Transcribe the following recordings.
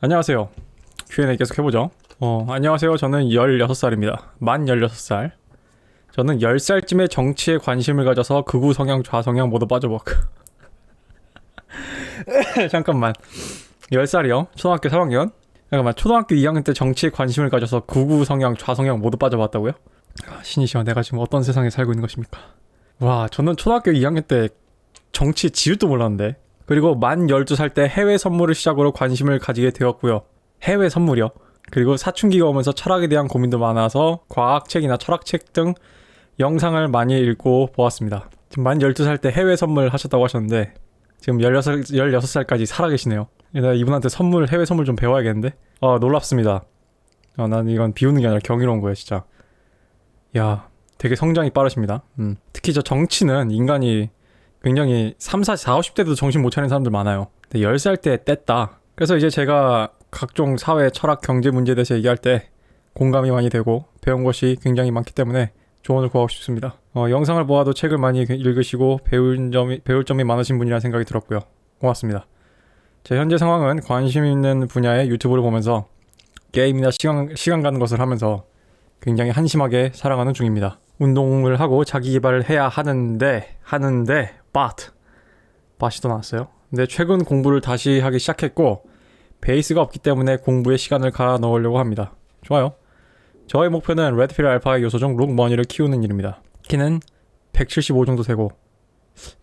안녕하세요. Q&A 계속 해보죠. 안녕하세요. 저는 16살입니다. 만 16살. 저는 10살쯤에 정치에 관심을 가져서 극우 성향, 좌성향 모두 빠져버려. 잠깐만. 10살이요? 초등학교 3학년? 잠깐만. 초등학교 2학년 때 정치에 관심을 가져서 극우 성향, 좌성향 모두 빠져봤다고요? 신이시여, 내가 지금 어떤 세상에 살고 있는 것입니까? 와, 저는 초등학교 2학년 때 정치 지읒도 몰랐는데. 그리고 만 12살 때 해외 선물을 시작으로 관심을 가지게 되었고요. 해외 선물이요. 그리고 사춘기가 오면서 철학에 대한 고민도 많아서 과학책이나 철학책 등 영상을 많이 읽고 보았습니다. 지금 만 12살 때 해외 선물 하셨다고 하셨는데 지금 16살까지 살아계시네요. 내가 이분한테 해외 선물 좀 배워야겠는데? 놀랍습니다. 난 이건 비웃는 게 아니라 경이로운 거예요, 진짜. 야, 되게 성장이 빠르십니다. 특히 저 정치는 인간이 굉장히 40, 50대도 정신 못 차리는 사람들 많아요. 근데 10살 때 뗐다. 그래서 이제 제가 각종 사회, 철학, 경제 문제에 대해서 얘기할 때 공감이 많이 되고 배운 것이 굉장히 많기 때문에 조언을 구하고 싶습니다. 영상을 보아도 책을 많이 읽으시고 배울 점이 많으신 분이라는 생각이 들었고요. 고맙습니다. 제 현재 상황은 관심 있는 분야의 유튜브를 보면서 게임이나 시간 가는 것을 하면서 굉장히 한심하게 살아가는 중입니다. 운동을 하고 자기 개발을 해야 하는데 밭이 또 나왔어요. 근데 최근 공부를 다시 하기 시작했고 베이스가 없기 때문에 공부에 시간을 갈아 넣으려고 합니다. 좋아요. 저의 목표는 레드필 알파의 요소 중 룩머니를 키우는 일입니다. 키는 175 정도 되고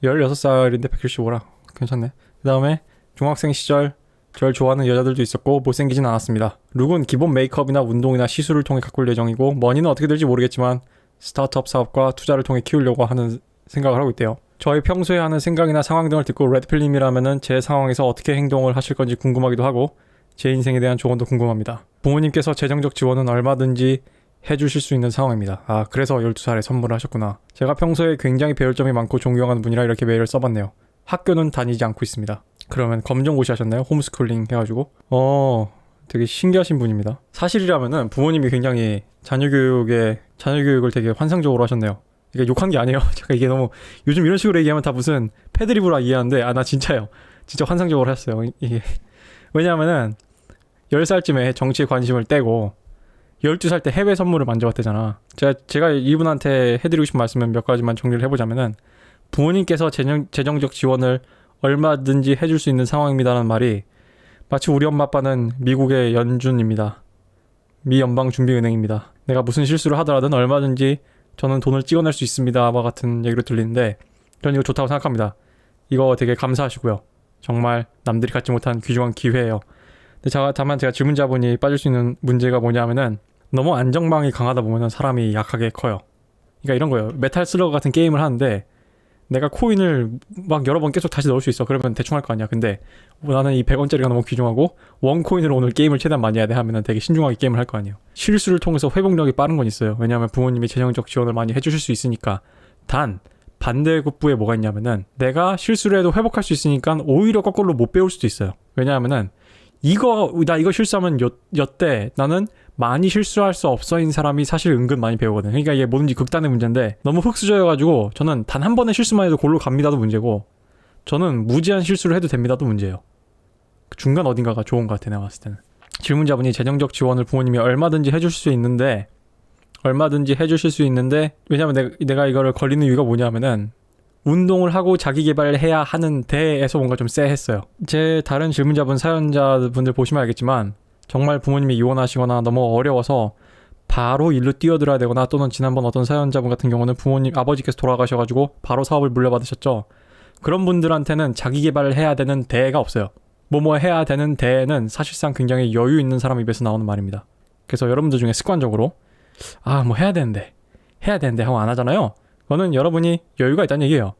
16살인데 175라 괜찮네. 그 다음에 중학생 시절 절 좋아하는 여자들도 있었고 못생기진 않았습니다. 룩은 기본 메이크업이나 운동이나 시술을 통해 가꿀 예정이고 머니는 어떻게 될지 모르겠지만 스타트업 사업과 투자를 통해 키우려고 하는 생각을 하고 있대요. 저희 평소에 하는 생각이나 상황 등을 듣고 레드필님이라면은 제 상황에서 어떻게 행동을 하실 건지 궁금하기도 하고 제 인생에 대한 조언도 궁금합니다. 부모님께서 재정적 지원은 얼마든지 해주실 수 있는 상황입니다. 그래서 12살에 선물을 하셨구나. 제가 평소에 굉장히 배울 점이 많고 존경하는 분이라 이렇게 메일을 써봤네요. 학교는 다니지 않고 있습니다. 그러면 검정고시 하셨나요? 홈스쿨링 해가지고? 되게 신기하신 분입니다. 사실이라면은 부모님이 굉장히 자녀 교육을 되게 환상적으로 하셨네요. 이게 욕한 게 아니에요. 제가 이게 너무 요즘 이런 식으로 얘기하면 다 무슨 패드립으로 이해하는데 나 진짜요. 진짜 환상적으로 했어요. 이게 왜냐하면은 10살쯤에 정치에 관심을 떼고 12살 때 해외 선물을 만져봤대잖아. 제가 이분한테 해드리고 싶은 말씀은 몇 가지만 정리를 해보자면은 부모님께서 재정적 지원을 얼마든지 해줄 수 있는 상황입니다라는 말이 마치 우리 엄마 아빠는 미국의 연준입니다. 미 연방준비은행입니다. 내가 무슨 실수를 하더라든 얼마든지 저는 돈을 찍어낼 수 있습니다와 같은 얘기로 들리는데 저는 이거 좋다고 생각합니다. 이거 되게 감사하시고요. 정말 남들이 갖지 못한 귀중한 기회예요. 근데 다만 제가 질문자분이 빠질 수 있는 문제가 뭐냐면은 너무 안정망이 강하다 보면은 사람이 약하게 커요. 그러니까 이런 거예요. 메탈 슬러그 같은 게임을 하는데 내가 코인을 막 여러 번 계속 다시 넣을 수 있어. 그러면 대충 할 거 아니야. 근데 나는 이 100원짜리가 너무 귀중하고 원코인으로 오늘 게임을 최대한 많이 해야 돼 하면은 되게 신중하게 게임을 할 거 아니에요. 실수를 통해서 회복력이 빠른 건 있어요. 왜냐하면 부모님이 재정적 지원을 많이 해주실 수 있으니까. 단 반대급부에 뭐가 있냐면은 내가 실수를 해도 회복할 수 있으니까 오히려 거꾸로 못 배울 수도 있어요. 왜냐하면은 나 이거 실수하면 여태 나는 많이 실수할 수 없어인 사람이 사실 은근 많이 배우거든. 그러니까 이게 뭐든지 극단의 문제인데 너무 흙수저여가지고 저는 단 한 번의 실수만 해도 골로 갑니다도 문제고 저는 무제한 실수를 해도 됩니다도 문제예요. 중간 어딘가가 좋은 것 같아 내가 봤을 때는. 질문자분이 재정적 지원을 부모님이 얼마든지 해주실 수 있는데 왜냐면 내가 이거를 걸리는 이유가 뭐냐면은 운동을 하고 자기 개발을 해야 하는 데에서 뭔가 좀 쎄했어요. 제 다른 질문자분 사연자분들 보시면 알겠지만 정말 부모님이 이혼하시거나 너무 어려워서 바로 일로 뛰어들어야 되거나 또는 지난번 어떤 사연자분 같은 경우는 아버지께서 돌아가셔가지고 바로 사업을 물려받으셨죠. 그런 분들한테는 자기 개발을 해야 되는 데가 없어요. 뭐뭐 해야 되는 데는 사실상 굉장히 여유 있는 사람 입에서 나오는 말입니다. 그래서 여러분들 중에 습관적으로 뭐 해야 되는데 하고 안 하잖아요. 그거는 여러분이 여유가 있다는 얘기예요.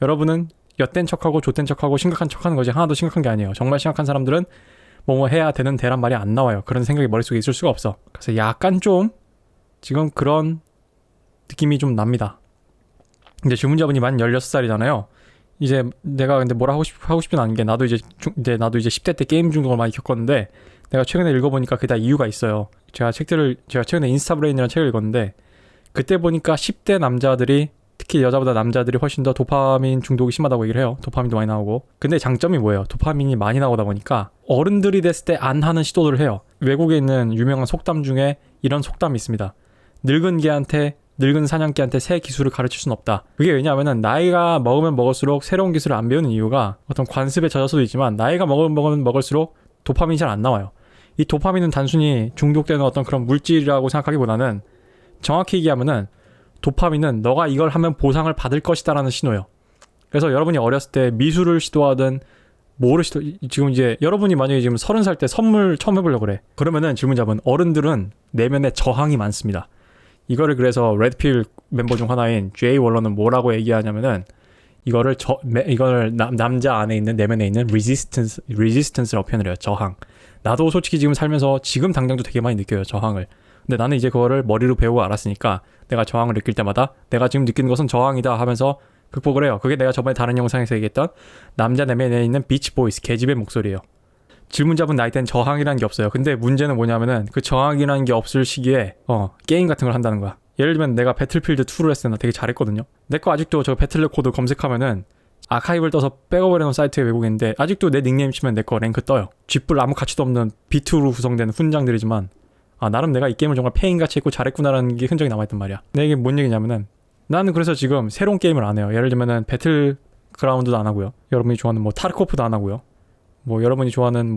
여러분은 엿된 척하고 좆된 척하고 심각한 척하는 거지 하나도 심각한 게 아니에요. 정말 심각한 사람들은 뭐뭐 해야 되는 대란 말이 안 나와요. 그런 생각이 머릿속에 있을 수가 없어. 그래서 약간 좀 지금 그런 느낌이 좀 납니다. 이제 질문자분이 만 16살이잖아요. 이제 내가 근데 뭐라 하고 싶진 않은 게 나도 이제 10대 때 게임 중독을 많이 겪었는데 내가 최근에 읽어보니까 그게 다 이유가 있어요. 제가 최근에 인스타브레인이라는 책을 읽었는데 그때 보니까 10대 남자들이 특히 여자보다 남자들이 훨씬 더 도파민 중독이 심하다고 얘기를 해요. 도파민도 많이 나오고. 근데 장점이 뭐예요? 도파민이 많이 나오다 보니까 어른들이 됐을 때 안 하는 시도들을 해요. 외국에 있는 유명한 속담 중에 이런 속담이 있습니다. 늙은 사냥개한테 새 기술을 가르칠 수는 없다. 그게 왜냐하면 나이가 먹으면 먹을수록 새로운 기술을 안 배우는 이유가 어떤 관습에 젖어서도 있지만 나이가 먹으면 먹을수록 도파민이 잘 안 나와요. 이 도파민은 단순히 중독되는 어떤 그런 물질이라고 생각하기보다는 정확히 얘기하면은 도파민은 너가 이걸 하면 보상을 받을 것이다라는 신호예요. 그래서 여러분이 어렸을 때 미술을 시도하든 지금 이제 여러분이 만약에 지금 30살 때 선물 처음 해보려고 그래. 그러면은 질문자분, 어른들은 내면에 저항이 많습니다. 이거를 그래서 레드필 멤버 중 하나인 제이 월러는 뭐라고 얘기하냐면은 이거를 남자 안에 있는 내면에 있는 레지스턴스라고 표현을 해요. 저항. 나도 솔직히 지금 살면서 지금 당장도 되게 많이 느껴요. 저항을. 근데 나는 이제 그거를 머리로 배우고 알았으니까 내가 저항을 느낄 때마다 내가 지금 느끼는 것은 저항이다 하면서 극복을 해요. 그게 내가 저번에 다른 영상에서 얘기했던 남자 내면에 있는 비치 보이스, 계집의 목소리예요. 질문자분 나이 때는 저항이라는 게 없어요. 근데 문제는 뭐냐면은 그 저항이라는 게 없을 시기에 게임 같은 걸 한다는 거야. 예를 들면 내가 배틀필드 2를 했을 때 나 되게 잘했거든요. 내 거 아직도 저 배틀넷 코드 검색하면은 아카이브를 떠서 백업을 해놓은 사이트에 외국인데 아직도 내 닉네임 치면 내 거 랭크 떠요. 쥐뿔 아무 가치도 없는 비트로 구성된 훈장들이지만 나름 내가 이 게임을 정말 페인같이 했고 잘했구나라는 게 흔적이 남아있단 말이야. 근데 이게 뭔 얘기냐면은 나는 그래서 지금 새로운 게임을 안 해요. 예를 들면은 배틀그라운드도 안 하고요. 여러분이 좋아하는 뭐 타르코프도 안 하고요. 뭐 여러분이 좋아하는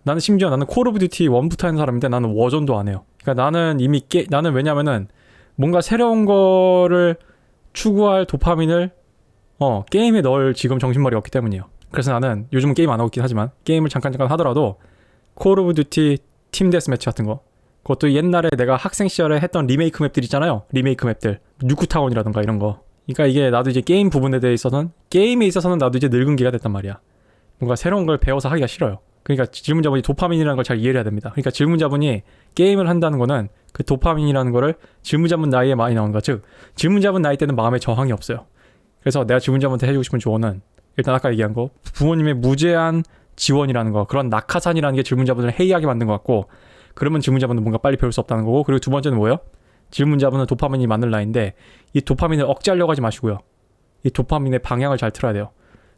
나는 심지어 나는 콜 오브 듀티 1부터 하는 사람인데 나는 워존도 안 해요. 그러니까 나는 이미 나는 왜냐면은 뭔가 새로운 거를 추구할 도파민을 게임에 넣을 지금 정신머리가 없기 때문이에요. 그래서 나는 요즘은 게임 안 하고 있긴 하지만 게임을 잠깐 하더라도 콜 오브 듀티 팀 데스매치 같은 거, 그것도 옛날에 내가 학생 시절에 했던 리메이크 맵들 있잖아요. 리메이크 맵들 뉴크타운이라던가 이런 거. 그러니까 이게 나도 이제 게임에 있어서는 나도 이제 늙은 개가 됐단 말이야. 뭔가 새로운 걸 배워서 하기가 싫어요. 그러니까 질문자분이 도파민이라는 걸 잘 이해를 해야 됩니다. 그러니까 질문자분이 게임을 한다는 거는 그 도파민이라는 거를 질문자분 나이에 많이 나오는 거. 즉 질문자분 나이 때는 마음에 저항이 없어요. 그래서 내가 질문자분한테 해주고 싶은 조언은 일단 아까 얘기한 거, 부모님의 무제한 지원이라는 거, 그런 낙하산이라는 게 질문자분을 해이하게 만든 것 같고, 그러면 질문자분은 뭔가 빨리 배울 수 없다는 거고, 그리고 두 번째는 뭐예요? 질문자분은 도파민이 많은 나이인데 이 도파민을 억제하려고 하지 마시고요. 이 도파민의 방향을 잘 틀어야 돼요.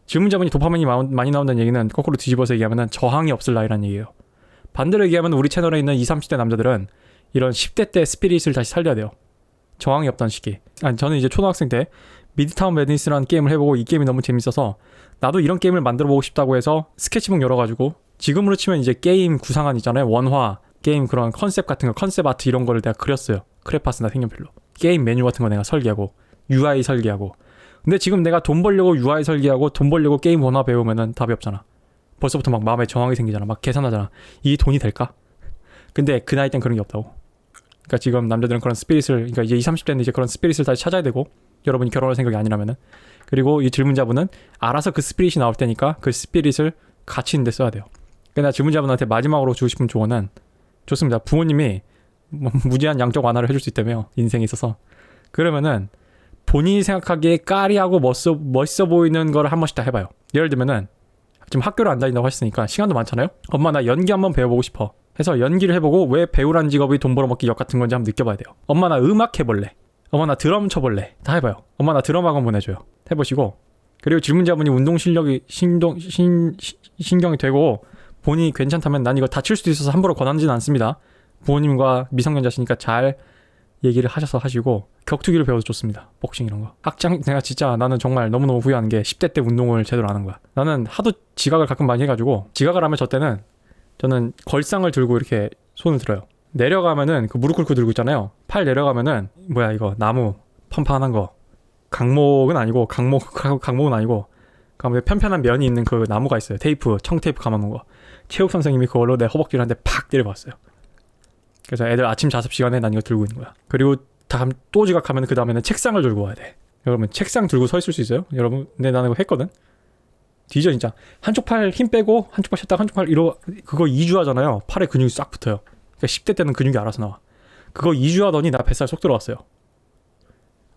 질문자분이 도파민이 많이 나온다는 얘기는 거꾸로 뒤집어서 얘기하면 저항이 없을 나이라는 얘기예요. 반대로 얘기하면 우리 채널에 있는 20, 30대 남자들은 이런 10대 때 스피릿을 다시 살려야 돼요. 저항이 없던 시기. 저는 이제 초등학생 때 미드타운 매드니스라는 게임을 해보고 이 게임이 너무 재밌어서 나도 이런 게임을 만들어보고 싶다고 해서 스케치북 열어가지고, 지금으로 치면 이제 게임 구상안 있잖아요. 원화, 게임 그런 컨셉 같은 거, 컨셉 아트 이런 거를 내가 그렸어요. 크레파스나 색연필로. 게임 메뉴 같은 거 내가 설계하고 UI 설계하고. 근데 지금 내가 돈 벌려고 UI 설계하고 돈 벌려고 게임 원화 배우면은 답이 없잖아. 벌써부터 막 마음에 저항이 생기잖아. 막 계산하잖아. 이게 돈이 될까? 근데 그 나이 땐 그런 게 없다고. 그러니까 지금 남자들은 그런 스피릿을, 그러니까 이제 20, 30대는 이제 그런 스피릿을 다시 찾아야 되고, 여러분이 결혼할 생각이 아니라면은. 그리고 이 질문자분은 알아서 그 스피릿이 나올 테니까 그 스피릿을 가치 있는 데 써야 돼요. 그러니까 질문자분한테 마지막으로 주고 싶은 조언은, 좋습니다. 부모님이 무제한 양적 완화를 해줄 수 있다며, 인생에 있어서. 그러면은 본인이 생각하기에 까리하고 멋있어 보이는 거를 한 번씩 다 해봐요. 예를 들면은 지금 학교를 안 다닌다고 하셨으니까 시간도 많잖아요. 엄마 나 연기 한번 배워보고 싶어 해서 연기를 해보고 왜 배우란 직업이 돈 벌어먹기 역 같은 건지 한번 느껴봐야 돼요. 엄마 나 음악 해볼래. 엄마 나 드럼 쳐볼래. 다 해봐요. 엄마 나 드럼 학원 보내줘요. 해보시고, 그리고 질문자분이 운동 실력이 신경이 되고 본인이 괜찮다면, 난 이거 다칠 수도 있어서 함부로 권하지는 않습니다. 부모님과 미성년자시니까 잘 얘기를 하셔서 하시고, 격투기를 배워도 좋습니다. 복싱 이런 거. 나는 정말 너무너무 후회하는 게 10대 때 운동을 제대로 안 한 거야. 나는 하도 지각을 가끔 많이 해가지고, 지각을 하면 저는 걸상을 들고 이렇게 손을 들어요. 내려가면은 그 무릎 꿇고 들고 있잖아요. 팔 내려가면은 이거 나무 판판한 거, 강목은 아니고 그다음에 편편한 면이 있는 그 나무가 있어요. 청테이프 감아놓은 거. 체육 선생님이 그걸로 내 허벅지를 한 대 팍 때려봤어요. 그래서 애들 아침 자습 시간에 난 이거 들고 있는 거야. 그리고 또 지각하면 그 다음에는 책상을 들고 와야 돼. 여러분 책상 들고 서 있을 수 있어요? 여러분, 근데 나는 이거 했거든. 뒤져 진짜. 한쪽 팔 힘 빼고 한쪽 팔 쉬었다가 한쪽 팔 그거 2주 하잖아요. 팔에 근육이 싹 붙어요. 그러니까 10대 때는 근육이 알아서 나와. 그거 2주 하더니 나 뱃살 쏙 들어갔어요.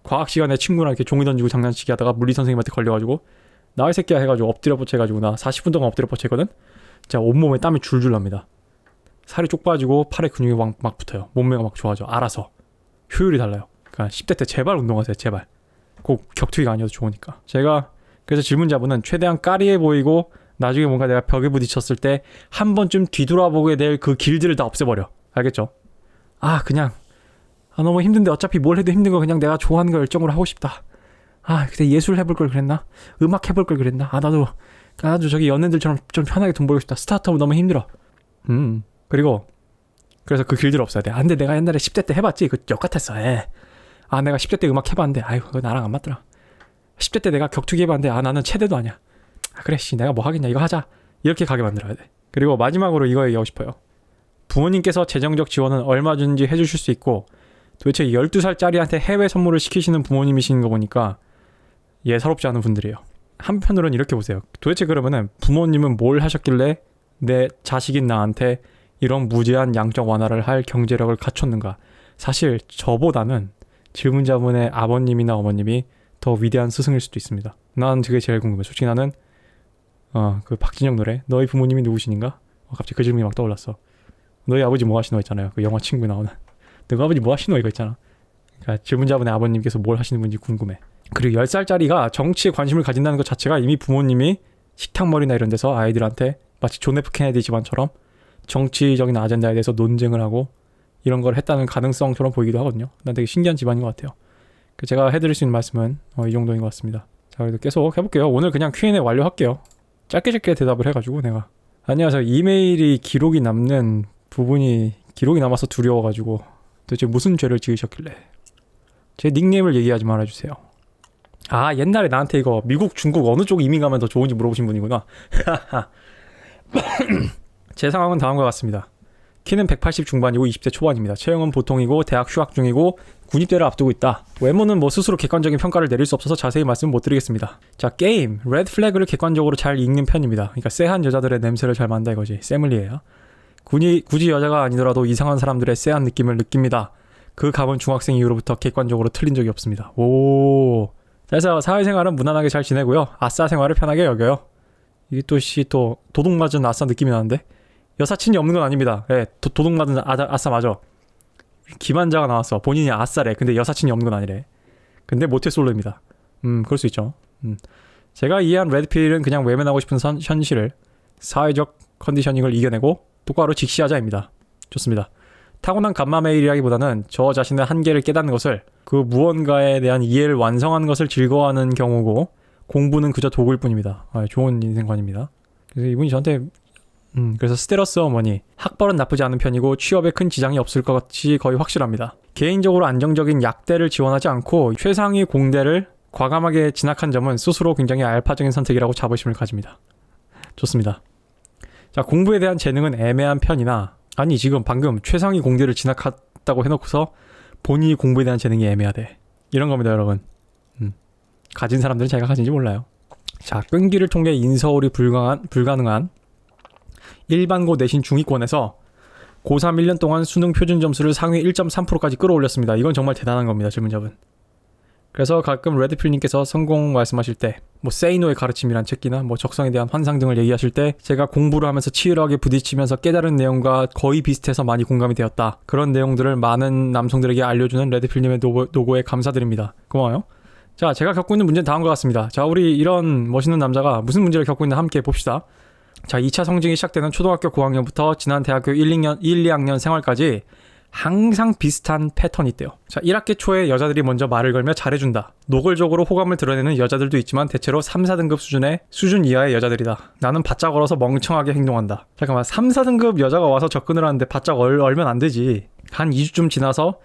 과학 시간에 친구랑 이렇게 종이 던지고 장난치기 하다가 물리 선생님한테 걸려가지고 나 이 새끼야 해가지고 엎드려 뻗쳐가지고 나 40분 동안 엎드려 뻗쳤거든. 진짜 온몸에 땀이 줄줄 납니다. 살이 쪽 빠지고 팔에 근육이 막 붙어요. 몸매가 막 좋아져. 알아서. 효율이 달라요. 그러니까 10대 때 제발 운동하세요. 제발. 꼭 격투기가 아니어도 좋으니까. 제가 그래서 질문자분은 최대한 까리해 보이고 나중에 뭔가 내가 벽에 부딪혔을 때 한 번쯤 뒤돌아보게 될 그 길들을 다 없애버려. 알겠죠? 그냥 너무 힘든데 어차피 뭘 해도 힘든 거 그냥 내가 좋아하는 거 열정으로 하고 싶다. 그때 예술 해볼 걸 그랬나? 음악 해볼 걸 그랬나? 나도 저기 연예인들처럼 좀 편하게 돈 벌고 싶다. 스타트업 너무 힘들어. 그리고 그래서 그 길들 없어야 돼. 근데 내가 옛날에 10대 때 해봤지. 그 역 같았어. 내가 10대 때 음악 해봤는데 그거 나랑 안 맞더라. 10대 때 내가 격투기 해봤는데 나는 체대도 아니야. 그래 내가 뭐 하겠냐 이거 하자. 이렇게 가게 만들어야 돼. 그리고 마지막으로 이거 얘기하고 싶어요. 부모님께서 재정적 지원은 얼마든지 해주실 수 있고 도대체 12살짜리한테 해외 선물을 시키시는 부모님이신 거 보니까 예사롭지 않은 분들이에요. 한편으로는 이렇게 보세요. 도대체 그러면은 부모님은 뭘 하셨길래 내 자식인 나한테 이런 무제한 양적 완화를 할 경제력을 갖췄는가. 사실 저보다는 질문자분의 아버님이나 어머님이 더 위대한 스승일 수도 있습니다. 난 그게 제일 궁금해. 솔직히 나는 그 박진영 노래 너희 부모님이 누구시는가? 갑자기 그 질문이 막 떠올랐어. 너희 아버지 뭐 하시노 있잖아요. 그 영화 친구에 나오는 너희 아버지 뭐 하시노 이거 있잖아. 그러니까 질문자분의 아버님께서 뭘 하시는 분인지 궁금해. 그리고 10살짜리가 정치에 관심을 가진다는 것 자체가 이미 부모님이 식탁머리나 이런 데서 아이들한테 마치 존 F 케네디 집안처럼 정치적인 아젠다에 대해서 논쟁을 하고 이런 걸 했다는 가능성처럼 보이기도 하거든요. 난 되게 신기한 집안인 것 같아요. 제가 해드릴 수 있는 말씀은 이 정도인 것 같습니다. 자, 그래도 계속 해볼게요. 오늘 그냥 Q&A 완료할게요. 짧게 대답을 해가지고 내가 안녕하세요. 이메일이 기록이 남는 부분이 기록이 남아서 두려워가지고 도대체 무슨 죄를 지으셨길래 제 닉네임을 얘기하지 말아주세요. 옛날에 나한테 이거 미국, 중국 어느 쪽 이민 가면 더 좋은지 물어보신 분이구나. 제 상황은 다음과 같습니다. 키는 180 중반이고 20대 초반입니다. 체형은 보통이고 대학 휴학 중이고 군입대를 앞두고 있다. 외모는 스스로 객관적인 평가를 내릴 수 없어서 자세히 말씀 못 드리겠습니다. 자, 게임 레드 플래그를 객관적으로 잘 읽는 편입니다. 그러니까 쎄한 여자들의 냄새를 잘 맡는다 이거지. 쎄물리에요. 굳이 여자가 아니더라도 이상한 사람들의 쎄한 느낌을 느낍니다. 그 감은 중학생 이후로부터 객관적으로 틀린 적이 없습니다. 그래서 사회생활은 무난하게 잘 지내고요. 아싸 생활을 편하게 여겨요. 이게 또 도둑 맞은 아싸 느낌이 나는데 여사친이 없는 건 아닙니다. 도둑 맞은 아싸 맞아. 기만자가 나왔어. 본인이 아싸래. 근데 여사친이 없는 건 아니래. 근데 모태솔로입니다. 그럴 수 있죠. 제가 이해한 레드필은 그냥 외면하고 싶은 현실을 사회적 컨디셔닝을 이겨내고 똑바로 직시하자입니다. 좋습니다. 타고난 간마메일이라기보다는 저 자신의 한계를 깨닫는 것을 그 무언가에 대한 이해를 완성하는 것을 즐거워하는 경우고 공부는 그저 도구일 뿐입니다. 좋은 인생관입니다. 그래서 이분이 저한테 그래서 스테러스 어머니 학벌은 나쁘지 않은 편이고 취업에 큰 지장이 없을 것 같이 거의 확실합니다. 개인적으로 안정적인 약대를 지원하지 않고 최상위 공대를 과감하게 진학한 점은 스스로 굉장히 알파적인 선택이라고 자부심을 가집니다. 좋습니다. 자, 공부에 대한 재능은 애매한 편이나 지금 방금 최상위 공대를 진학했다고 해놓고서 본인이 공부에 대한 재능이 애매하대. 이런 겁니다, 여러분. 가진 사람들은 자기가 가진지 몰라요. 자, 끈기를 통해 인서울이 불가능한 일반고 내신 중위권에서 고3 1년 동안 수능 표준 점수를 상위 1.3%까지 끌어올렸습니다. 이건 정말 대단한 겁니다, 질문자분. 그래서 가끔 레드필님께서 성공 말씀하실 때 세이노의 가르침이란 책이나 적성에 대한 환상 등을 얘기하실 때 제가 공부를 하면서 치열하게 부딪히면서 깨달은 내용과 거의 비슷해서 많이 공감이 되었다. 그런 내용들을 많은 남성들에게 알려주는 레드필님의 노고에 감사드립니다. 고마워요. 자, 제가 겪고 있는 문제는 다음과 같습니다. 자, 우리 이런 멋있는 남자가 무슨 문제를 겪고 있나 함께 봅시다. 자, 2차 성징이 시작되는 초등학교 고학년부터 지난 대학교 1, 2학년 생활까지 항상 비슷한 패턴이 있대요. 자, 1학기 초에 여자들이 먼저 말을 걸며 잘해준다. 노골적으로 호감을 드러내는 여자들도 있지만 대체로 3, 4등급 수준 이하의 여자들이다. 나는 바짝 얼어서 멍청하게 행동한다. 잠깐만, 3, 4등급 여자가 와서 접근을 하는데 바짝 얼면 안 되지. 한 2주쯤 지나서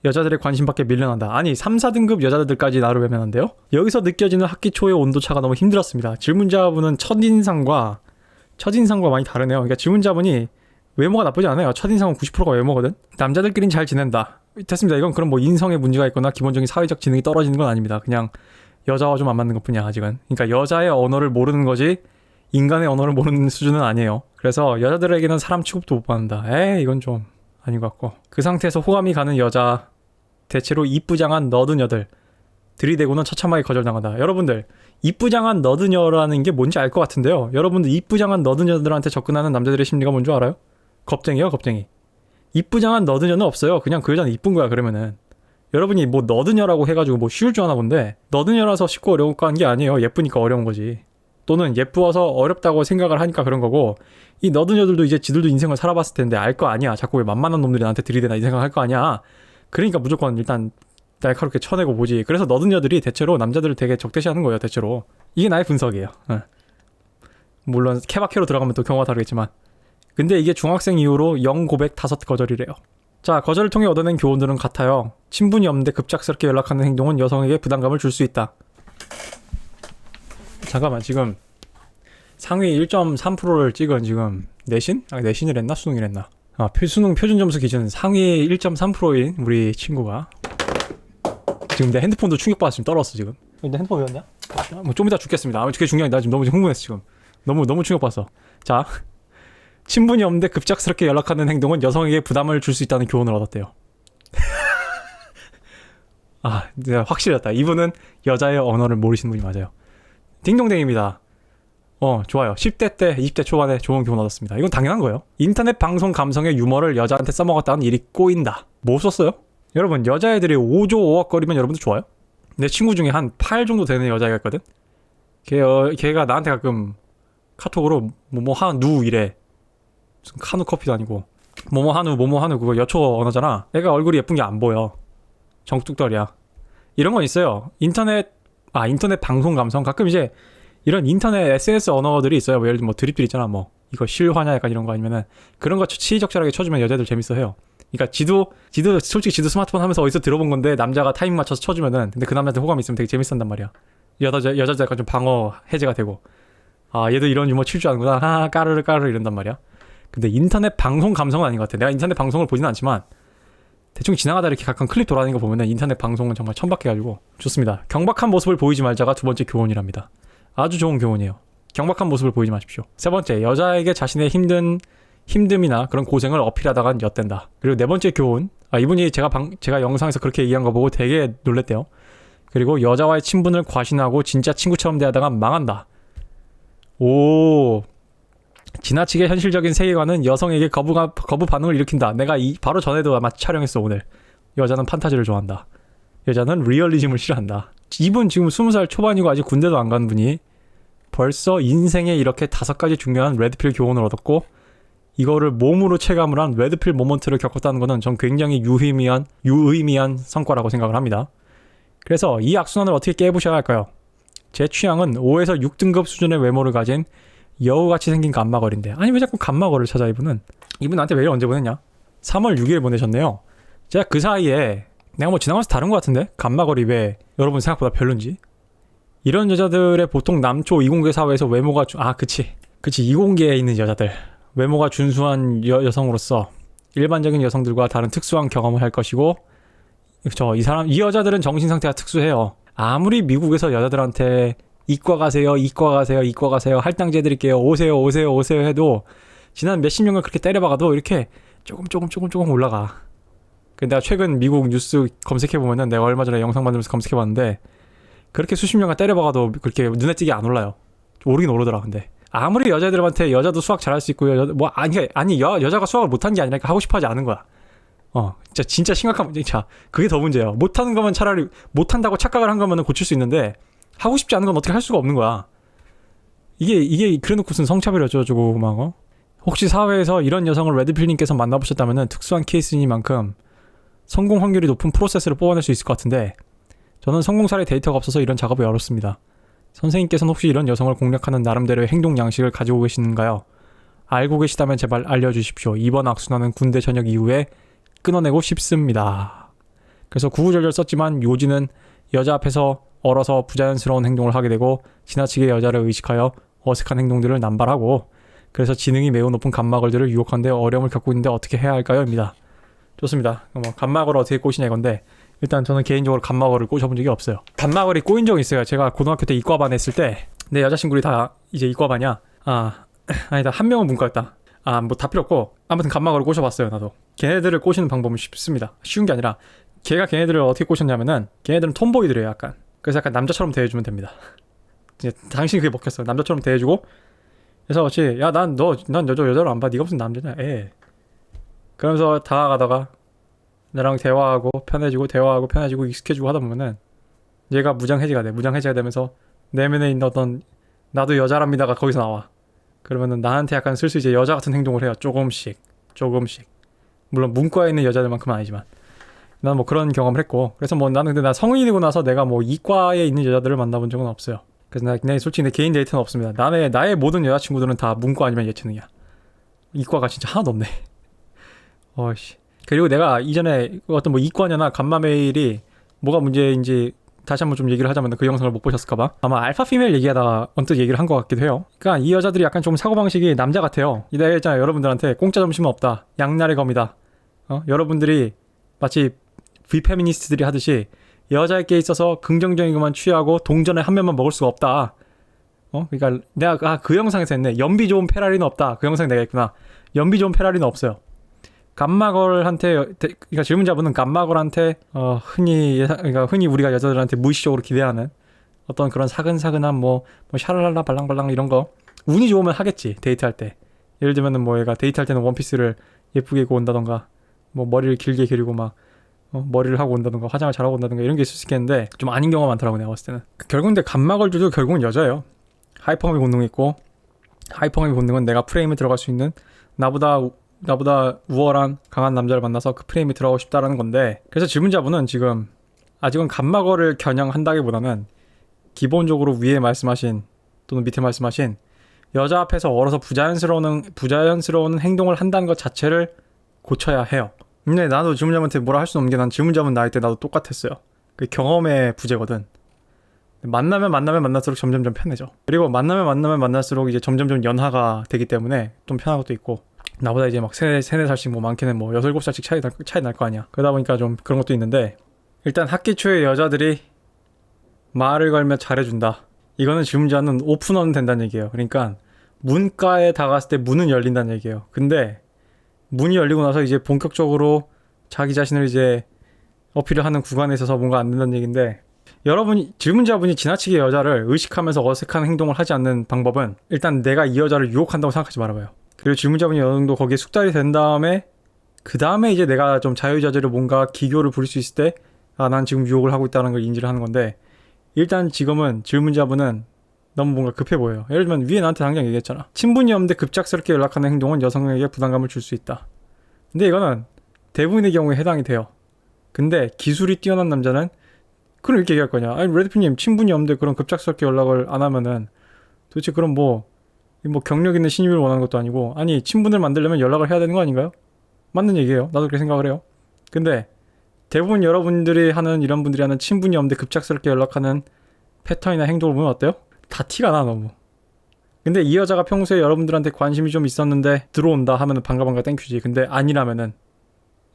여자들의 관심 밖에 밀려난다. 3, 4등급 여자들까지 나를 외면한대요? 여기서 느껴지는 학기 초의 온도차가 너무 힘들었습니다. 질문자분은 첫인상과 많이 다르네요. 그러니까 질문자분이 외모가 나쁘지 않아요. 첫인상은 90%가 외모거든. 남자들끼리는 잘 지낸다. 됐습니다. 이건 그럼 인성에 문제가 있거나 기본적인 사회적 지능이 떨어지는 건 아닙니다. 그냥 여자와 좀 안 맞는 것뿐이야, 아직은. 그러니까 여자의 언어를 모르는 거지 인간의 언어를 모르는 수준은 아니에요. 그래서 여자들에게는 사람 취급도 못 받는다. 이건 좀 아닌 것 같고. 그 상태에서 호감이 가는 여자, 대체로 이쁘장한 너드녀들 들이대고는 처참하게 거절당한다. 여러분들, 이쁘장한 너드녀라는 게 뭔지 알 것 같은데요. 여러분들 이쁘장한 너드녀들한테 접근하는 남자들의 심리가 뭔지 알아요? 겁쟁이요, 겁쟁이. 이쁘장한 너드녀는 없어요. 그냥 그 여자는 이쁜 거야, 그러면은. 여러분이 뭐 너드녀라고 해가지고 뭐 쉬울 줄 아나 본데 너드녀라서 쉽고 어려운 거 한 게 아니에요. 예쁘니까 어려운 거지. 또는 예쁘어서 어렵다고 생각을 하니까 그런 거고 이 너드녀들도 이제 지들도 인생을 살아봤을 텐데 알 거 아니야. 자꾸 왜 만만한 놈들이 나한테 들이대나 이 생각할 거 아니야. 그러니까 무조건 일단 날카롭게 쳐내고 보지. 그래서 너드녀들이 대체로 남자들을 되게 적대시하는 거예요. 대체로. 이게 나의 분석이에요. 물론 케바케로 들어가면 또 경우가 다르겠지만 근데 이게 중학생 이후로 0 고백 5 거절이래요. 자, 거절을 통해 얻어낸 교훈들은 같아요. 친분이 없는데 급작스럽게 연락하는 행동은 여성에게 부담감을 줄 수 있다. 잠깐만, 지금 상위 1.3%를 찍은 지금 내신? 내신이랬나? 수능이랬나? 수능 표준 점수 기준 상위 1.3%인 우리 친구가 지금 내 핸드폰도 충격받아서 지금 떨었어 지금. 내 핸드폰 왜 왔냐? 뭐 좀 이따 죽겠습니다. 그게 중요해. 나 지금 너무 흥분했어 지금. 너무 충격받았어. 자, 친분이 없는데 급작스럽게 연락하는 행동은 여성에게 부담을 줄 수 있다는 교훈을 얻었대요. 내가 확실했다. 이분은 여자의 언어를 모르시는 분이 맞아요. 딩동댕입니다. 좋아요. 10대 때 20대 초반에 좋은 교훈 얻었습니다. 이건 당연한 거예요. 인터넷 방송 감성의 유머를 여자한테 써먹었다는 일이 꼬인다. 뭐 썼어요? 여러분, 여자애들이 5조 5억 거리면 여러분도 좋아요? 내 친구 중에 한 8 정도 되는 여자애가 있거든? 걔가 나한테 가끔 카톡으로 뭐뭐 한우 이래. 무슨 카누 커피도 아니고 뭐뭐 한우 그거 여초 언어잖아. 애가 얼굴이 예쁜 게 안 보여. 정뚝떨이야. 이런 건 있어요. 인터넷 방송 감성 가끔 이제 이런 인터넷 SNS 언어들이 있어요. 뭐 예를 들면 뭐 드립들 있잖아. 뭐 이거 실화냐 약간 이런 거 아니면은 그런 거 치적절하게 쳐주면 여자들 재밌어 해요. 그러니까 지도 솔직히 지도 스마트폰 하면서 어디서 들어본 건데 남자가 타이밍 맞춰서 쳐주면은 근데 그 남자한테 호감이 있으면 되게 재밌었단 말이야. 여자도 약간 좀 방어 해제가 되고 얘도 이런 유머 칠 줄 아는구나. 까르르 이런단 말이야. 근데 인터넷 방송 감성은 아닌 것 같아. 내가 인터넷 방송을 보지는 않지만 대충 지나가다 이렇게 가끔 클립 돌아다니는 거 보면은 인터넷 방송은 정말 천박해가지고 좋습니다. 경박한 모습을 보이지 말자가 두 번째 교훈이랍니다. 아주 좋은 교훈이에요. 경박한 모습을 보이지 마십시오. 세 번째, 여자에게 자신의 힘듦이나 그런 고생을 어필하다간 엿된다. 그리고 네 번째 교훈, 이분이 제가 영상에서 그렇게 얘기한 거 보고 되게 놀랬대요. 그리고 여자와의 친분을 과신하고 진짜 친구처럼 대하다가 망한다. 오, 지나치게 현실적인 세계관은 여성에게 거부 반응을 일으킨다. 내가 바로 전에도 아마 촬영했어 오늘. 여자는 판타지를 좋아한다. 여자는 리얼리즘을 싫어한다. 이분 지금 20살 초반이고 아직 군대도 안 간 분이 벌써 인생에 이렇게 5가지 중요한 레드필 교훈을 얻었고 이거를 몸으로 체감을 한 레드필 모먼트를 겪었다는 것은 전 굉장히 유의미한 성과라고 생각을 합니다. 그래서 이 악순환을 어떻게 깨부셔야 할까요? 제 취향은 5에서 6등급 수준의 외모를 가진 여우같이 생긴 감마걸인데 아니 왜 자꾸 감마걸을 찾아 이분 나한테 메일 언제 보냈냐? 3월 6일에 보내셨네요. 제가 그 사이에 내가 뭐 지나가면서 다른 것 같은데? 감마걸이 왜 여러분 생각보다 별론지? 이런 여자들의 보통 남초 이공계 사회에서 외모가 그치 이공계에 있는 여자들 외모가 준수한 여성으로서 일반적인 여성들과 다른 특수한 경험을 할 것이고 이 여자들은 정신 상태가 특수해요. 아무리 미국에서 여자들한테 이과 가세요 할당제 해드릴게요 오세요 해도 지난 몇십 년간 그렇게 때려박아도 이렇게 조금 올라가. 근데 내가 최근 미국 뉴스 검색해보면은 내가 얼마 전에 영상 만들면서 검색해봤는데 그렇게 수십 년간 때려박아도 그렇게 눈에 띄게 안 올라요. 오르긴 오르더라. 근데 아무리 여자들한테 여자도 수학 잘할 수 있고 여자가 수학을 못한 게 아니라 하고 싶어하지 않은 거야. 진짜 심각한 문제. 자, 그게 더 문제예요. 못하는 거면 차라리 못한다고 착각을 한 거면 고칠 수 있는데 하고 싶지 않은 건 어떻게 할 수가 없는 거야. 이게 그래놓고선 성차별 어쩌고 막 혹시 사회에서 이런 여성을 레드필님께서 만나보셨다면은 특수한 케이스이니만큼 성공 확률이 높은 프로세스를 뽑아낼 수 있을 것 같은데 저는 성공 사례 데이터가 없어서 이런 작업이 어렵습니다. 선생님께서는 혹시 이런 여성을 공략하는 나름대로의 행동 양식을 가지고 계시는가요? 알고 계시다면 제발 알려주십시오. 이번 악순환은 군대 전역 이후에 끊어내고 싶습니다. 그래서 구구절절 썼지만 요지는 여자 앞에서 얼어서 부자연스러운 행동을 하게 되고 지나치게 여자를 의식하여 어색한 행동들을 남발하고 그래서 지능이 매우 높은 감마걸들을 유혹하는데 어려움을 겪고 있는데 어떻게 해야 할까요? 입니다. 좋습니다. 감마걸을 어떻게 꼬시냐 이건데 일단 저는 개인적으로 감마걸을 꼬셔본 적이 없어요. 감마걸이 꼬인 적이 있어요. 제가 고등학교 때 이과반 했을 때 내 여자친구들이 다 이제 이과반이야. 아니다. 한 명은 문과였다. 뭐 다 필요 없고 아무튼 감마걸을 꼬셔봤어요. 나도. 걔네들을 꼬시는 방법은 쉽습니다. 쉬운 게 아니라 걔가 걔네들을 어떻게 꼬셨냐면은 걔네들은 톰보이들이에요. 약간. 그래서 약간 남자처럼 대해주면 됩니다. 이제 당신이 그게 먹혔어. 남자처럼 대해주고 그래서 어찌 난 여자를 안 봐. 네가 무슨 남자냐. 그러면서 다가가다가 나랑 대화하고 편해지고 익숙해지고 하다 보면은 얘가 무장해제가 돼. 무장해제가 되면서 내면에 있는 어떤 나도 여자랍니다가 거기서 나와. 그러면은 나한테 약간 슬슬 이제 여자 같은 행동을 해요. 조금씩. 물론 문과에 있는 여자들만큼은 아니지만. 난 뭐 그런 경험을 했고. 그래서 뭐 나는 근데 나 성인이 되고 나서 내가 뭐 이과에 있는 여자들을 만나본 적은 없어요. 그래서 내 솔직히 내 개인 데이트는 없습니다. 나의 모든 여자친구들은 다 문과 아니면 예체능이야. 이과가 진짜 하나도 없네. 어이씨. 그리고 내가 이전에 어떤 뭐 이과녀나 감마메일이 뭐가 문제인지 다시 한번 좀 얘기를 하자면 그 영상을 못 보셨을까봐 아마 알파 피메일 얘기하다가 언뜻 얘기를 한 것 같기도 해요. 그러니까 이 여자들이 약간 좀 사고방식이 남자 같아요. 내가 했잖아요. 여러분들한테 공짜 점심은 없다. 양날의 검이다. 여러분들이 마치 비페미니스트들이 하듯이 여자에게 있어서 긍정적인 것만 취하고 동전의 한 면만 먹을 수가 없다. 그러니까 내가 그 영상에서 했네. 연비 좋은 페라리는 없다. 그 영상 내가 했구나. 연비 좋은 페라리는 없어요. 그러니까 질문자분은 감마걸한테 흔히 우리가 여자들한테 무의식적으로 기대하는 어떤 그런 사근사근한 뭐 샤랄랄라 발랑발랑 이런 거 운이 좋으면 하겠지. 데이트할 때. 예를 들면은 뭐 얘가 데이트할 때는 원피스를 예쁘게 입고 온다던가 뭐 머리를 길게 기르고 막 머리를 하고 온다던가 화장을 잘하고 온다던가 이런 게 있을 수 있겠는데 좀 아닌 경우가 많더라고 내가 봤을 때는. 결국 근데 감마걸들도 결국은 여자예요. 하이퍼감의 본능이 있고 하이퍼감의 본능은 내가 프레임에 들어갈 수 있는 나보다 우월한 강한 남자를 만나서 그 프레임에 들어가고 싶다라는 건데, 그래서 질문자분은 지금 아직은 감마걸을 겨냥한다기보다는 기본적으로 위에 말씀하신 또는 밑에 말씀하신 여자 앞에서 얼어서 부자연스러운 행동을 한다는 것 자체를 고쳐야 해요. 근데 나도 질문자분한테 뭐라 할 수 없는 게 난 질문자분 나이 때 나도 똑같았어요. 그 경험의 부재거든. 만나면 만날수록 점점점 편해져. 그리고 만나면 만날수록 이제 점점점 연하가 되기 때문에 좀 편한 것도 있고, 나보다 이제 막 3-4살씩 뭐 많게는 뭐 6-7살씩 차이 날 거 아니야. 그러다 보니까 좀 그런 것도 있는데, 일단 학기 초에 여자들이 말을 걸면 잘해준다. 이거는 질문자는 오픈은 된다는 얘기예요. 그러니까 문과에 다가갔을 때 문은 열린다는 얘기예요. 근데 문이 열리고 나서 이제 본격적으로 자기 자신을 이제 어필을 하는 구간에 있어서 뭔가 안 된다는 얘기인데, 질문자분이 지나치게 여자를 의식하면서 어색한 행동을 하지 않는 방법은 일단 내가 이 여자를 유혹한다고 생각하지 말아봐요. 그리고 질문자분이 어느 정도 거기에 숙달이 된 다음에 그 다음에 이제 내가 좀 자유자재로 뭔가 기교를 부릴 수 있을 때 난 지금 유혹을 하고 있다는 걸 인지를 하는 건데, 일단 지금은 질문자분은 너무 뭔가 급해 보여요. 예를 들면 위에 나한테 당장 얘기했잖아. 친분이 없는데 급작스럽게 연락하는 행동은 여성에게 부담감을 줄 수 있다. 근데 이거는 대부분의 경우에 해당이 돼요. 근데 기술이 뛰어난 남자는 그럼 이렇게 얘기할 거냐. 아니 레드피님 친분이 없는데 그런 급작스럽게 연락을 안 하면은 도대체 그럼 뭐 경력 있는 신입을 원하는 것도 아니고, 아니 친분을 만들려면 연락을 해야 되는 거 아닌가요? 맞는 얘기예요. 나도 그렇게 생각을 해요. 근데 대부분 이런 분들이 하는 친분이 없는데 급작스럽게 연락하는 패턴이나 행동을 보면 어때요? 다 티가 나 너무. 근데 이 여자가 평소에 여러분들한테 관심이 좀 있었는데 들어온다 하면은 반가 땡큐지. 근데 아니라면은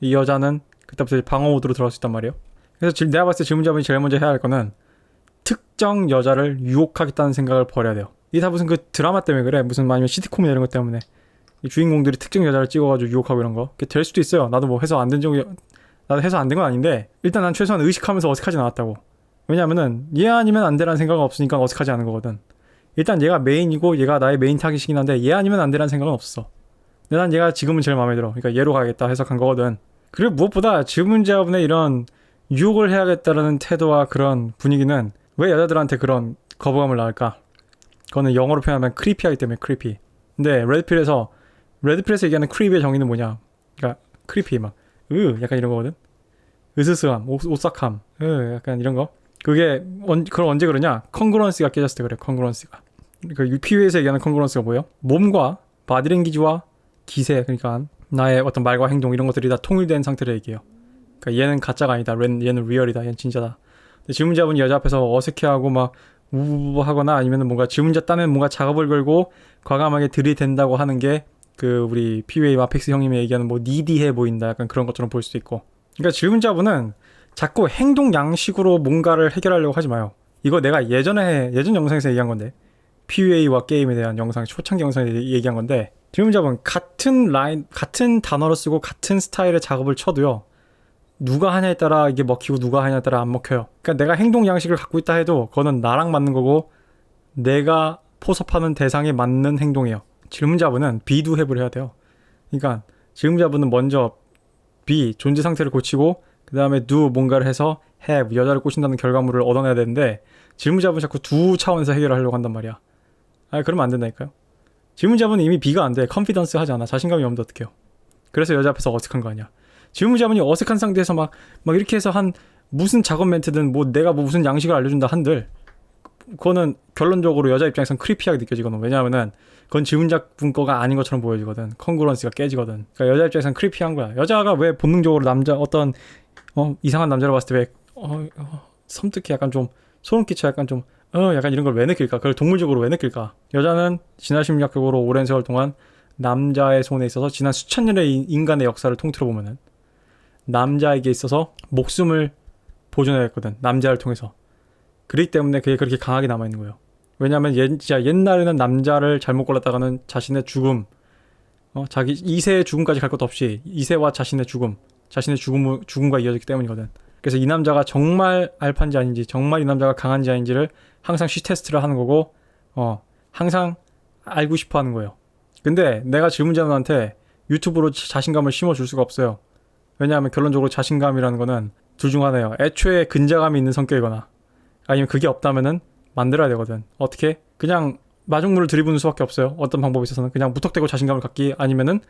이 여자는 그때부터 방어 모드로 들어갈 수 있단 말이에요. 그래서 내가 봤을 때 질문자분이 제일 먼저 해야 할 거는 특정 여자를 유혹하겠다는 생각을 버려야 돼요. 이게 다 무슨 그 드라마 때문에 그래. 무슨 아니면 시트콤이나 이런 것 때문에 이 주인공들이 특정 여자를 찍어가지고 유혹하고 이런 거. 그게 될 수도 있어요. 나도 뭐 해서 안 된 건 아닌데, 일단 난 최소한 의식하면서 어색하진 않았다고. 왜냐면은 얘 아니면 안 되라는 생각은 없으니까 어색하지 않은 거거든. 일단 얘가 메인이고 얘가 나의 메인 타깃이긴 한데 얘 아니면 안 되라는 생각은 없었어. 근데 난 얘가 지금은 제일 마음에 들어. 그러니까 얘로 가야겠다 해석한 거거든. 그리고 무엇보다 질문자분의 이런 유혹을 해야겠다라는 태도와 그런 분위기는 왜 여자들한테 그런 거부감을 낳을까? 그거는 영어로 표현하면 크리피하기 때문에 크리피. 근데 레드필에서 얘기하는 크리피의 정의는 뭐냐? 그러니까 크리피 약간 이런 거거든. 으스스함, 오싹함, 약간 이런 거. 그게 그걸 언제 그러냐? 컹그런스가 깨졌을 때 그래. 컹그런스가. 그 PU에서 얘기하는 컹그런스가 뭐예요? 몸과 바디랭귀지와 기세, 그러니까 나의 어떤 말과 행동 이런 것들이 다 통일된 상태를 얘기해요. 그러니까 얘는 가짜가 아니다. 얘는 리얼이다. 얘는 진짜다. 근데 질문자분이 여자 앞에서 어색해하고 막 우우우 하거나 아니면 뭔가 질문자 딴에 뭔가 작업을 걸고 과감하게 들이댄다고 하는 게 그 우리 PUA 마픽스 형님이 얘기하는 뭐 니디해 보인다. 약간 그런 것처럼 보일 수도 있고. 그러니까 질문자분은 자꾸 행동 양식으로 뭔가를 해결하려고 하지 마요. 이거 내가 예전 영상에서 얘기한 건데, PUA와 게임에 대한 초창기 영상에 얘기한 건데, 질문자분 같은 단어를 쓰고 같은 스타일의 작업을 쳐도요, 누가 하냐에 따라 이게 먹히고 누가 하냐에 따라 안 먹혀요. 그러니까 내가 행동 양식을 갖고 있다 해도 그거는 나랑 맞는 거고 내가 포섭하는 대상에 맞는 행동이에요. 질문자분은 비두합을 해야 돼요. 그러니까 질문자분은 먼저 be 존재 상태를 고치고 그 다음에 do 뭔가를 해서 have 여자를 꼬신다는 결과물을 얻어내야 되는데 질문자분은 자꾸 두 차원에서 해결하려고 한단 말이야. 그러면 안 된다니까요. 질문자분은 이미 be가 안 돼. confidence 하지 않아. 자신감이 없는데 어떡해요. 그래서 여자 앞에서 어색한 거 아니야. 질문자분이 어색한 상태에서 막 이렇게 해서 한 무슨 작업 멘트든 뭐 내가 뭐 무슨 양식을 알려준다 한들 그거는 결론적으로 여자 입장에선 크리피하게 느껴지거든. 왜냐하면은 그건 질문자분 거가 아닌 것처럼 보여지거든. 컨그런스가 깨지거든. 그러니까 여자 입장에선 크리피한 거야. 여자가 왜 본능적으로 어떤 이상한 남자를 봤을 때 왜 섬뜩해 약간 좀 소름 끼쳐 약간 좀 약간 이런 걸 왜 느낄까? 그걸 동물적으로 왜 느낄까? 여자는 진화 심리학적으로 오랜 세월 동안 남자의 손에 있어서 지난 수천 년의 인간의 역사를 통틀어 보면은 남자에게 있어서 목숨을 보존해야겠거든. 남자를 통해서. 그렇기 때문에 그게 그렇게 강하게 남아있는 거예요. 왜냐하면 진짜 옛날에는 남자를 잘못 골랐다가는 자신의 죽음, 자기 2세의 죽음까지 갈 것도 없이 2세와 자신의 죽음과 이어졌기 때문이거든. 그래서 이 남자가 정말 알파인지 아닌지, 정말 이 남자가 강한지 아닌지를 항상 시테스트를 하는 거고, 항상 알고 싶어 하는 거예요. 근데 내가 질문자분한테 유튜브로 자신감을 심어줄 수가 없어요. 왜냐하면 결론적으로 자신감이라는 거는 둘 중 하나예요. 애초에 근자감이 있는 성격이거나 아니면 그게 없다면은 만들어야 되거든. 어떻게? 그냥 마중물을 들이부는 수밖에 없어요. 어떤 방법에 있어서는 그냥 무턱대고 자신감을 갖기 아니면은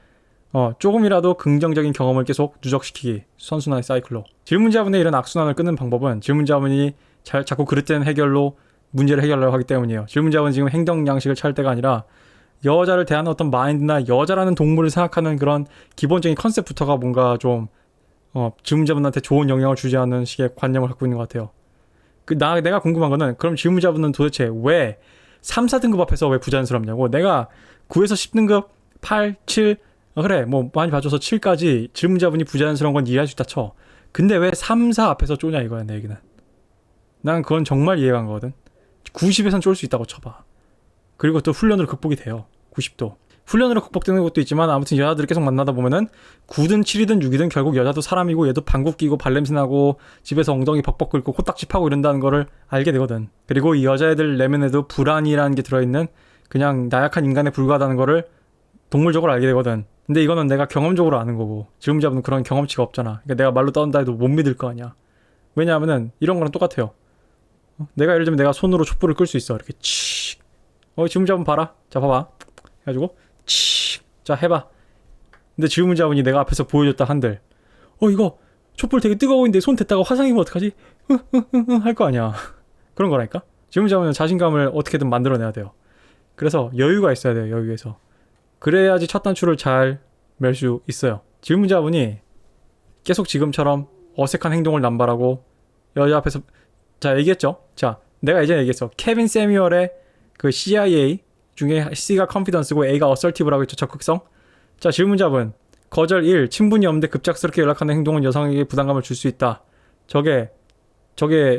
조금이라도 긍정적인 경험을 계속 누적시키기. 선순환의 사이클로. 질문자분의 이런 악순환을 끊는 방법은 질문자분이 자꾸 그릇된 해결로 문제를 해결하려고 하기 때문이에요. 질문자분은 지금 행동 양식을 찾을 때가 아니라 여자를 대하는 어떤 마인드나 여자라는 동물을 생각하는 그런 기본적인 컨셉부터가 뭔가 좀 질문자분한테 좋은 영향을 주지 않는 식의 관념을 갖고 있는 것 같아요. 내가 궁금한 거는 그럼 질문자분은 도대체 왜 3, 4등급 앞에서 왜 부자연스럽냐고. 내가 9에서 10등급 8, 7 그래 뭐 많이 봐줘서 7까지 질문자분이 부자연스러운 건 이해할 수 있다 쳐. 근데 왜 3, 4 앞에서 쪼냐 이거야 내 얘기는. 난 그건 정말 이해가 안 가거든. 90에선 쫄 수 있다고 쳐봐. 그리고 또 훈련으로 극복이 돼요. 90도. 훈련으로 극복되는 것도 있지만 아무튼 여자들을 계속 만나다 보면은 9든 7이든 6이든 결국 여자도 사람이고 얘도 방귀 끼고 발냄새 나고 집에서 엉덩이 벅벅 긁고 코딱지 파고 이런다는 거를 알게 되거든. 그리고 이 여자애들 내면에도 불안이라는 게 들어있는 그냥 나약한 인간에 불과하다는 거를 동물적으로 알게 되거든. 근데 이거는 내가 경험적으로 아는 거고 질문자분은 그런 경험치가 없잖아. 그러니까 내가 말로 떠든다 해도 못 믿을 거 아니야. 왜냐하면은 이런 거랑 똑같아요. 내가 예를 들면 내가 손으로 촛불을 끌 수 있어. 이렇게 칙. 질문자분 봐라. 자 봐봐. 해가지고 칙. 자 해봐. 근데 질문자분이 내가 앞에서 보여줬다 한들 이거 촛불 되게 뜨거운데 손 댔다가 화상 입으면 어떡하지? 할 거 아니야. 그런 거라니까. 질문자분은 자신감을 어떻게든 만들어내야 돼요. 그래서 여유가 있어야 돼요. 여유에서. 그래야지 첫 단추를 잘 맬 수 있어요. 질문자분이 계속 지금처럼 어색한 행동을 남발하고 여자 앞에서 자 얘기했죠. 자 내가 예전에 얘기했어. 케빈 세뮤얼의 그 CIA 중에 C가 컨피던스고 A가 어설티브라고 했죠. 적극성. 자 질문자분 거절 1. 친분이 없는데 급작스럽게 연락하는 행동은 여성에게 부담감을 줄 수 있다. 저게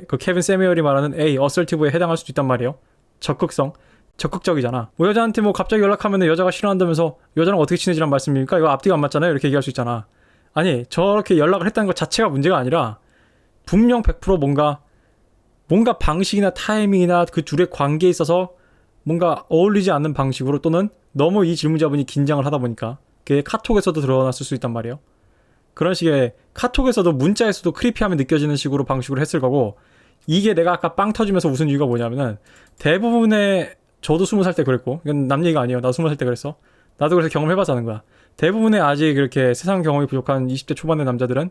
그 케빈 세뮤얼이 말하는 A 어설티브에 해당할 수도 있단 말이에요. 적극성. 적극적이잖아. 뭐 여자한테 뭐 갑자기 연락하면 여자가 싫어한다면서 여자랑 어떻게 친해지란 말씀입니까? 이거 앞뒤가 안 맞잖아요. 이렇게 얘기할 수 있잖아. 아니 저렇게 연락을 했다는 것 자체가 문제가 아니라 분명 100% 뭔가 방식이나 타이밍이나 그 둘의 관계에 있어서 뭔가 어울리지 않는 방식으로 또는 너무 이 질문자분이 긴장을 하다 보니까 그게 카톡에서도 드러났을 수 있단 말이에요. 그런 식의 카톡에서도 문자에서도 크리피함이 느껴지는 식으로 방식으로 했을 거고 이게 내가 아까 빵 터지면서 웃은 이유가 뭐냐면은 대부분의 저도 20살 때 그랬고 이건 남 얘기가 아니에요. 나도 20살 때 그랬어. 나도 그래서 경험해봐서 하는 거야. 대부분의 아직 그렇게 세상 경험이 부족한 20대 초반의 남자들은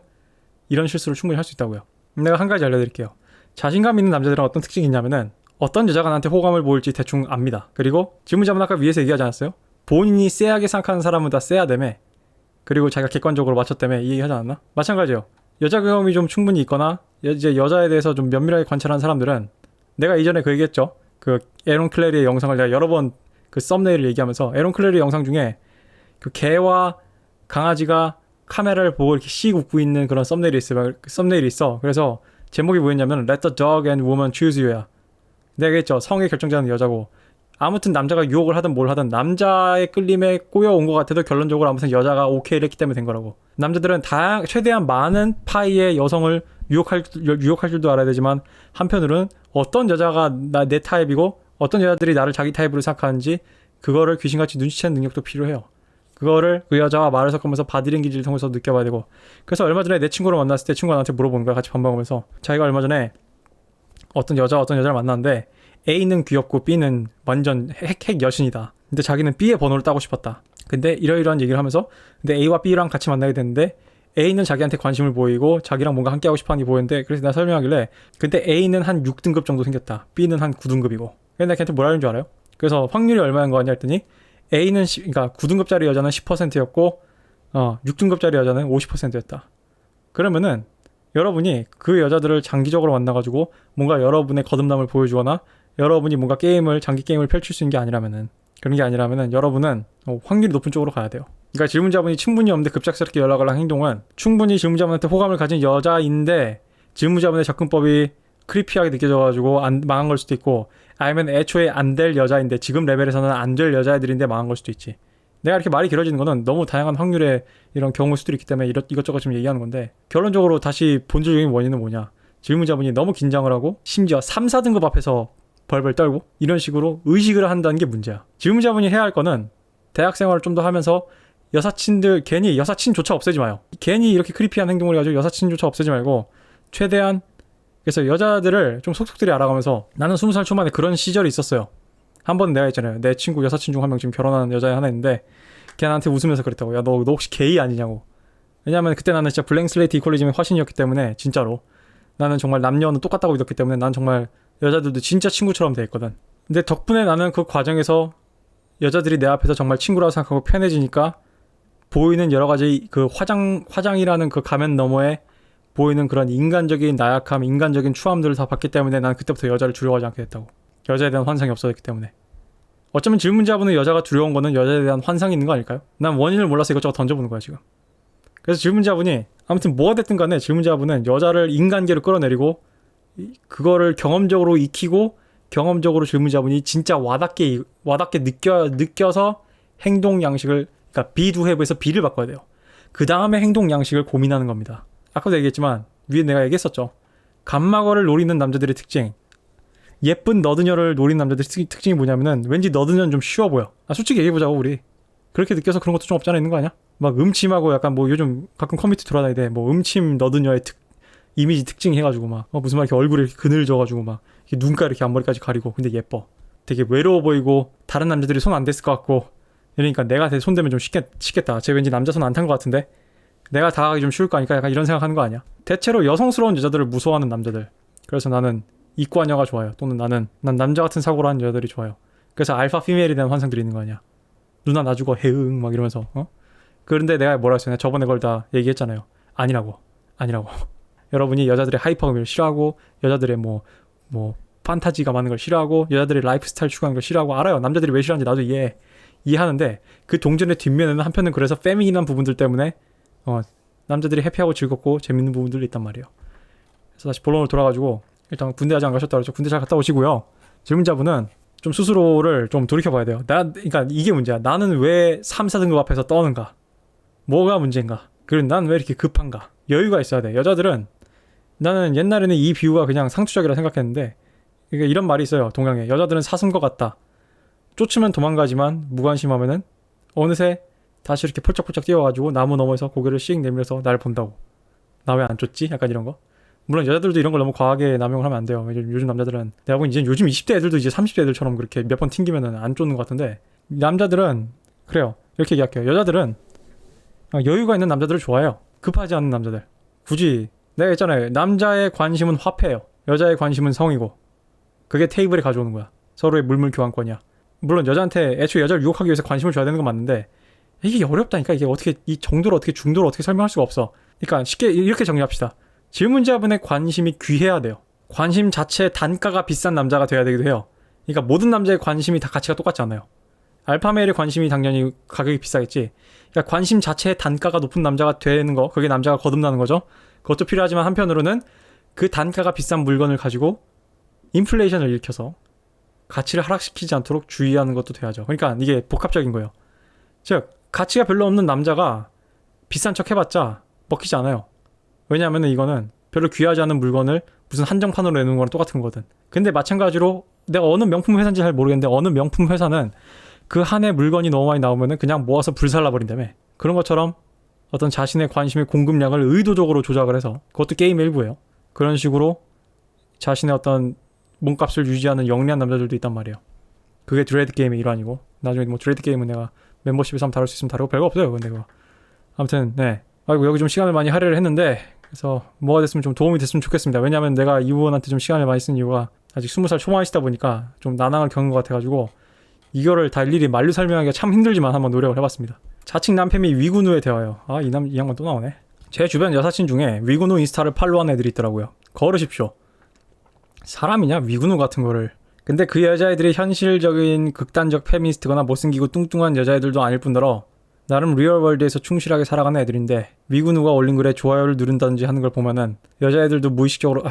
이런 실수를 충분히 할 수 있다고요. 내가 한 가지 알려드릴게요. 자신감 있는 남자들은 어떤 특징이 있냐면은 어떤 여자가 나한테 호감을 보일지 대충 압니다. 그리고 질문자분 아까 위에서 얘기하지 않았어요? 본인이 쎄하게 생각하는 사람은 다 쎄하다며. 그리고 자기가 객관적으로 맞췄다며 이 얘기 하지 않았나? 마찬가지예요. 여자 경험이 좀 충분히 있거나 이제 여자에 대해서 좀 면밀하게 관찰하는 사람들은 내가 이전에 그 얘기했죠. 그 에론 클레리의 영상을 내가 여러 번 그 썸네일을 얘기하면서 에론 클레리 영상 중에 그 개와 강아지가 카메라를 보고 이렇게 씩 웃고 있는 그런 썸네일이 있어. 그래서 제목이 뭐였냐면 Let the dog and woman choose you야. 내가 얘기했죠. 성의 결정자는 여자고 아무튼 남자가 유혹을 하든 뭘 하든 남자의 끌림에 꼬여온 것 같아도 결론적으로 아무튼 여자가 오케이를 했기 때문에 된 거라고. 남자들은 최대한 많은 파이의 여성을 유혹할 줄도 알아야 되지만 한편으로는 어떤 여자가 내 타입이고 어떤 여자들이 나를 자기 타입으로 생각하는지 그거를 귀신같이 눈치채는 능력도 필요해요. 그거를 그 여자와 말을 섞으면서 바디랭귀지를 통해서 느껴봐야 되고. 그래서 얼마 전에 내 친구를 만났을 때 친구가 나한테 물어보는 거야. 같이 밥 먹으면서. 자기가 얼마 전에 어떤 여자를 만났는데 A는 귀엽고 B는 완전 핵 여신이다. 근데 자기는 B의 번호를 따고 싶었다. 근데 이러이러한 얘기를 하면서 근데 A와 B랑 같이 만나게 됐는데 A는 자기한테 관심을 보이고 자기랑 뭔가 함께하고 싶어하는 게 보이는데 그래서 내가 설명하길래 근데 A는 한 6등급 정도 생겼다. B는 한 9등급이고. 그래서 내가 걔한테 뭐라 하는 줄 알아요? 그래서 확률이 얼마인 거 아니냐 했더니 A는 그러니까 9등급짜리 여자는 10%였고 6등급짜리 여자는 50%였다. 그러면은 여러분이 그 여자들을 장기적으로 만나가지고 뭔가 여러분의 거듭남을 보여주거나 여러분이 뭔가 장기 게임을 펼칠 수 있는 게 아니라면은 그런 게 아니라면은 여러분은 확률이 높은 쪽으로 가야 돼요. 그러니까 질문자분이 친분이 없는데 급작스럽게 연락을 한 행동은 충분히 질문자분한테 호감을 가진 여자인데 질문자분의 접근법이 크리피하게 느껴져가지고 망한 걸 수도 있고 아니면 애초에 안 될 여자인데 지금 레벨에서는 안 될 여자애들인데 망한 걸 수도 있지. 내가 이렇게 말이 길어지는 거는 너무 다양한 확률의 이런 경우일 수도 있기 때문에 이것저것 좀 얘기하는 건데 결론적으로 다시 본질적인 원인은 뭐냐. 질문자분이 너무 긴장을 하고 심지어 3, 4등급 앞에서 벌벌 떨고 이런 식으로 의식을 한다는 게 문제야. 질문자분이 해야 할 거는 대학 생활을 좀 더 하면서 여사친들 괜히 여사친조차 없애지 마요. 괜히 이렇게 크리피한 행동을 해가지고 여사친조차 없애지 말고 최대한 그래서 여자들을 좀 속속들이 알아가면서 나는 20살 초반에 그런 시절이 있었어요. 한 번 내가 했잖아요. 내 친구 여사친 중 한 명 지금 결혼하는 여자애 하나 있는데 걔 나한테 웃으면서 그랬다고. 야, 너 혹시 게이 아니냐고. 왜냐면 그때 나는 진짜 블랭 슬레이트 이퀄리즘의 화신이었기 때문에 진짜로 나는 정말 남녀는 똑같다고 믿었기 때문에 난 정말 여자들도 진짜 친구처럼 돼 있거든. 근데 덕분에 나는 그 과정에서 여자들이 내 앞에서 정말 친구라고 생각하고 편해지니까 보이는 여러 가지 그 화장이라는 그 가면 너머에 보이는 그런 인간적인 나약함, 인간적인 추함들을 다 봤기 때문에 난 그때부터 여자를 두려워하지 않게 됐다고. 여자에 대한 환상이 없어졌기 때문에. 어쩌면 질문자분은 여자가 두려운 거는 여자에 대한 환상이 있는 거 아닐까요? 난 원인을 몰라서 이것저것 던져보는 거야 지금. 그래서 질문자분이 아무튼 뭐가 됐든 간에 질문자분은 여자를 인간계로 끌어내리고 그거를 경험적으로 익히고 경험적으로 질문자분이 진짜 와닿게 느껴서 행동 양식을 그러니까 be to have에서 be를 바꿔야 돼요. 그 다음에 행동 양식을 고민하는 겁니다. 아까도 얘기했지만 위에 내가 얘기했었죠. 감마거를 노리는 남자들의 특징 예쁜 너드녀를 노리는 남자들의 특징이 뭐냐면은 왠지 너드녀는 좀 쉬워 보여. 솔직히 얘기해보자고 우리. 그렇게 느껴서 그런 것도 좀 없지 않아 있는 거 아니야? 막 음침하고 약간 뭐 요즘 가끔 커뮤니티 돌아다니는데 뭐 음침 너드녀의 이미지 특징 해가지고 막 무슨 말 이렇게 얼굴에 이렇게 그늘져가지고 막 이렇게 눈가 이렇게 앞머리까지 가리고 근데 예뻐. 되게 외로워 보이고 다른 남자들이 손 안 댔을 것 같고 이러니까 내가 손 대면 좀 쉽겠다. 쟤 왠지 남자 손 안 탄 것 같은데 내가 다가가기 좀 쉬울 거 아니까 약간 이런 생각하는 거 아니야? 대체로 여성스러운 여자들을 무서워하는 남자들. 그래서 나는 이과녀가 좋아요. 또는 난 남자 같은 사고를 하는 여자들이 좋아요. 그래서 알파 피메일에 대한 환상들이 있는 거 아니야. 누나 나 죽어 해응 막 이러면서 그런데 내가 뭐라 했어요? 내가 저번에 그걸 다 얘기했잖아요. 아니라고 여러분이 여자들의 하이퍼감을 싫어하고 여자들의 뭐 판타지가 많은 걸 싫어하고 여자들의 라이프 스타일 추구하는 걸 싫어하고 알아요. 남자들이 왜 싫어하는지 나도 이해하는데 그 동전의 뒷면에는 한편은 그래서 페미닌한 부분들 때문에 남자들이 해피하고 즐겁고 재밌는 부분들이 있단 말이에요. 그래서 다시 본론으로 돌아가지고 일단 군대 아직 안 가셨다 그러죠. 군대 잘 갔다 오시고요. 질문자분은 좀 스스로를 좀 돌이켜봐야 돼요. 그러니까 이게 문제야. 나는 왜 3, 4등급 앞에서 떠는가? 뭐가 문제인가? 그리고 난 왜 이렇게 급한가? 여유가 있어야 돼. 여자들은 나는 옛날에는 이 비유가 그냥 상투적이라 생각했는데 이런 말이 있어요. 동양에. 여자들은 사슴과 같다. 쫓으면 도망가지만 무관심하면은 어느새 다시 이렇게 펄쩍펄쩍 뛰어가지고 나무 너머에서 고개를 씩 내밀어서 날 본다고. 나 왜 안 쫓지? 약간 이런 거. 물론 여자들도 이런 걸 너무 과하게 남용을 하면 안 돼요. 요즘 남자들은 내가 보기엔 요즘 20대 애들도 이제 30대 애들처럼 그렇게 몇 번 튕기면은 안 쫓는 것 같은데 남자들은 그래요. 이렇게 얘기할게요. 여자들은 여유가 있는 남자들을 좋아해요. 급하지 않은 남자들. 굳이 내가 했잖아요. 남자의 관심은 화폐예요. 여자의 관심은 성이고 그게 테이블에 가져오는 거야. 서로의 물물 교환권이야. 물론 여자한테 애초에 여자를 유혹하기 위해서 관심을 줘야 되는 건 맞는데 이게 어렵다니까. 이게 어떻게 이 정도를 어떻게 중도를 어떻게 설명할 수가 없어. 그러니까 쉽게 이렇게 정리합시다. 질문자분의 관심이 귀해야 돼요. 관심 자체의 단가가 비싼 남자가 돼야 되기도 해요. 그러니까 모든 남자의 관심이 다 가치가 똑같지 않아요. 알파메일의 관심이 당연히 가격이 비싸겠지. 그러니까 관심 자체의 단가가 높은 남자가 되는 거, 그게 남자가 거듭나는 거죠. 그것도 필요하지만 한편으로는 그 단가가 비싼 물건을 가지고 인플레이션을 일으켜서 가치를 하락시키지 않도록 주의하는 것도 돼야죠. 그러니까 이게 복합적인 거예요. 즉 가치가 별로 없는 남자가 비싼 척 해봤자 먹히지 않아요. 왜냐하면 이거는 별로 귀하지 않은 물건을 무슨 한정판으로 내놓은 거랑 똑같은 거거든. 근데 마찬가지로 내가 어느 명품 회사인지 잘 모르겠는데 어느 명품 회사는 그 한 해 물건이 너무 많이 나오면은 그냥 모아서 불살라버린다며. 그런 것처럼 어떤 자신의 관심의 공급량을 의도적으로 조작을 해서, 그것도 게임의 일부예요. 그런 식으로 자신의 어떤 몸값을 유지하는 영리한 남자들도 있단 말이에요. 그게 드레드 게임의 일환이고, 나중에 뭐 드레드 게임은 내가 멤버십에서 한번 다룰 수 있으면 다루고, 별거 없어요 근데 그거. 아무튼 네, 아이고 여기 좀 시간을 많이 할애를 했는데, 그래서 뭐가 됐으면 좀 도움이 됐으면 좋겠습니다. 왜냐하면 내가 이 부분한테 좀 시간을 많이 쓴 이유가 아직 20살 초반이시다 보니까 좀 난항을 겪은 것 같아가지고, 이거를 다 일일이 말로 설명하기가 참 힘들지만 한번 노력을 해봤습니다. 자칭 남편이 위군우에 대하여, 이 양반 또 나오네. 제 주변 여사친 중에 위군우 인스타를 팔로우한 애들이 있더라고요. 거르십시오. 사람이냐 위군우 같은 거를. 근데 그 여자애들이 현실적인 극단적 페미니스트거나 못생기고 뚱뚱한 여자애들도 아닐 뿐더러 나름 리얼월드에서 충실하게 살아가는 애들인데, 위군우가 올린 글에 좋아요를 누른다든지 하는 걸 보면은 여자애들도 무의식적으로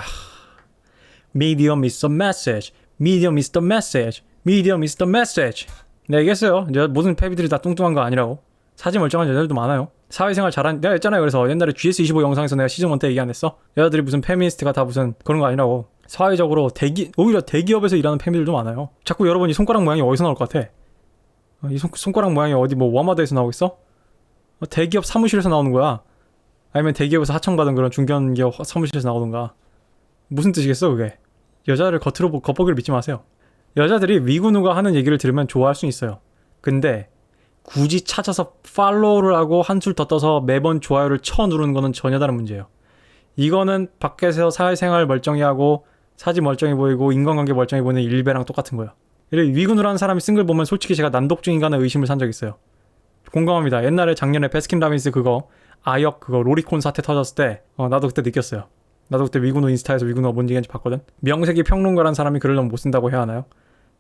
Medium is the message, medium is the message, medium is the message. 내가 얘기했어요. 모든 페미들이 다 뚱뚱한 거 아니라고. 사지 멀쩡한 여자들도 많아요. 사회생활 잘한, 내가 했잖아요. 그래서 옛날에 GS25 영상에서 내가 시즌 1 때 얘기 안 했어? 여자들이 무슨 페미니스트가 다 무슨 그런 거 아니라고. 사회적으로 오히려 대기업에서 일하는 페미들도 많아요. 자꾸 여러분 이 손가락 모양이 어디서 나올 것 같아? 이 손가락 모양이 어디 뭐 워마드에서 나오겠어? 대기업 사무실에서 나오는 거야. 아니면 대기업에서 하청받은 그런 중견기업 사무실에서 나오던가. 무슨 뜻이겠어 그게? 여자를 겉보기를 믿지 마세요. 여자들이 위군우가 하는 얘기를 들으면 좋아할 수 있어요. 근데 굳이 찾아서 팔로우를 하고 한술 더 떠서 매번 좋아요를 쳐 누르는 거는 전혀 다른 문제예요. 이거는 밖에서 사회생활 멀쩡히 하고 사지 멀쩡히 보이고 인간관계 멀쩡히 보이는 일베랑 똑같은 거예요. 위군우라는 사람이 쓴 글 보면 솔직히 제가 난독증인간의 의심을 산 적 있어요. 공감합니다. 옛날에 작년에 베스킨라빈스 그거 아역 그거 로리콘 사태 터졌을 때 나도 그때 느꼈어요. 나도 그때 위군우 인스타에서 위군우가 뭔 얘기인지 봤거든. 명색이 평론가란 사람이 글을 너무 못 쓴다고 해야 하나요?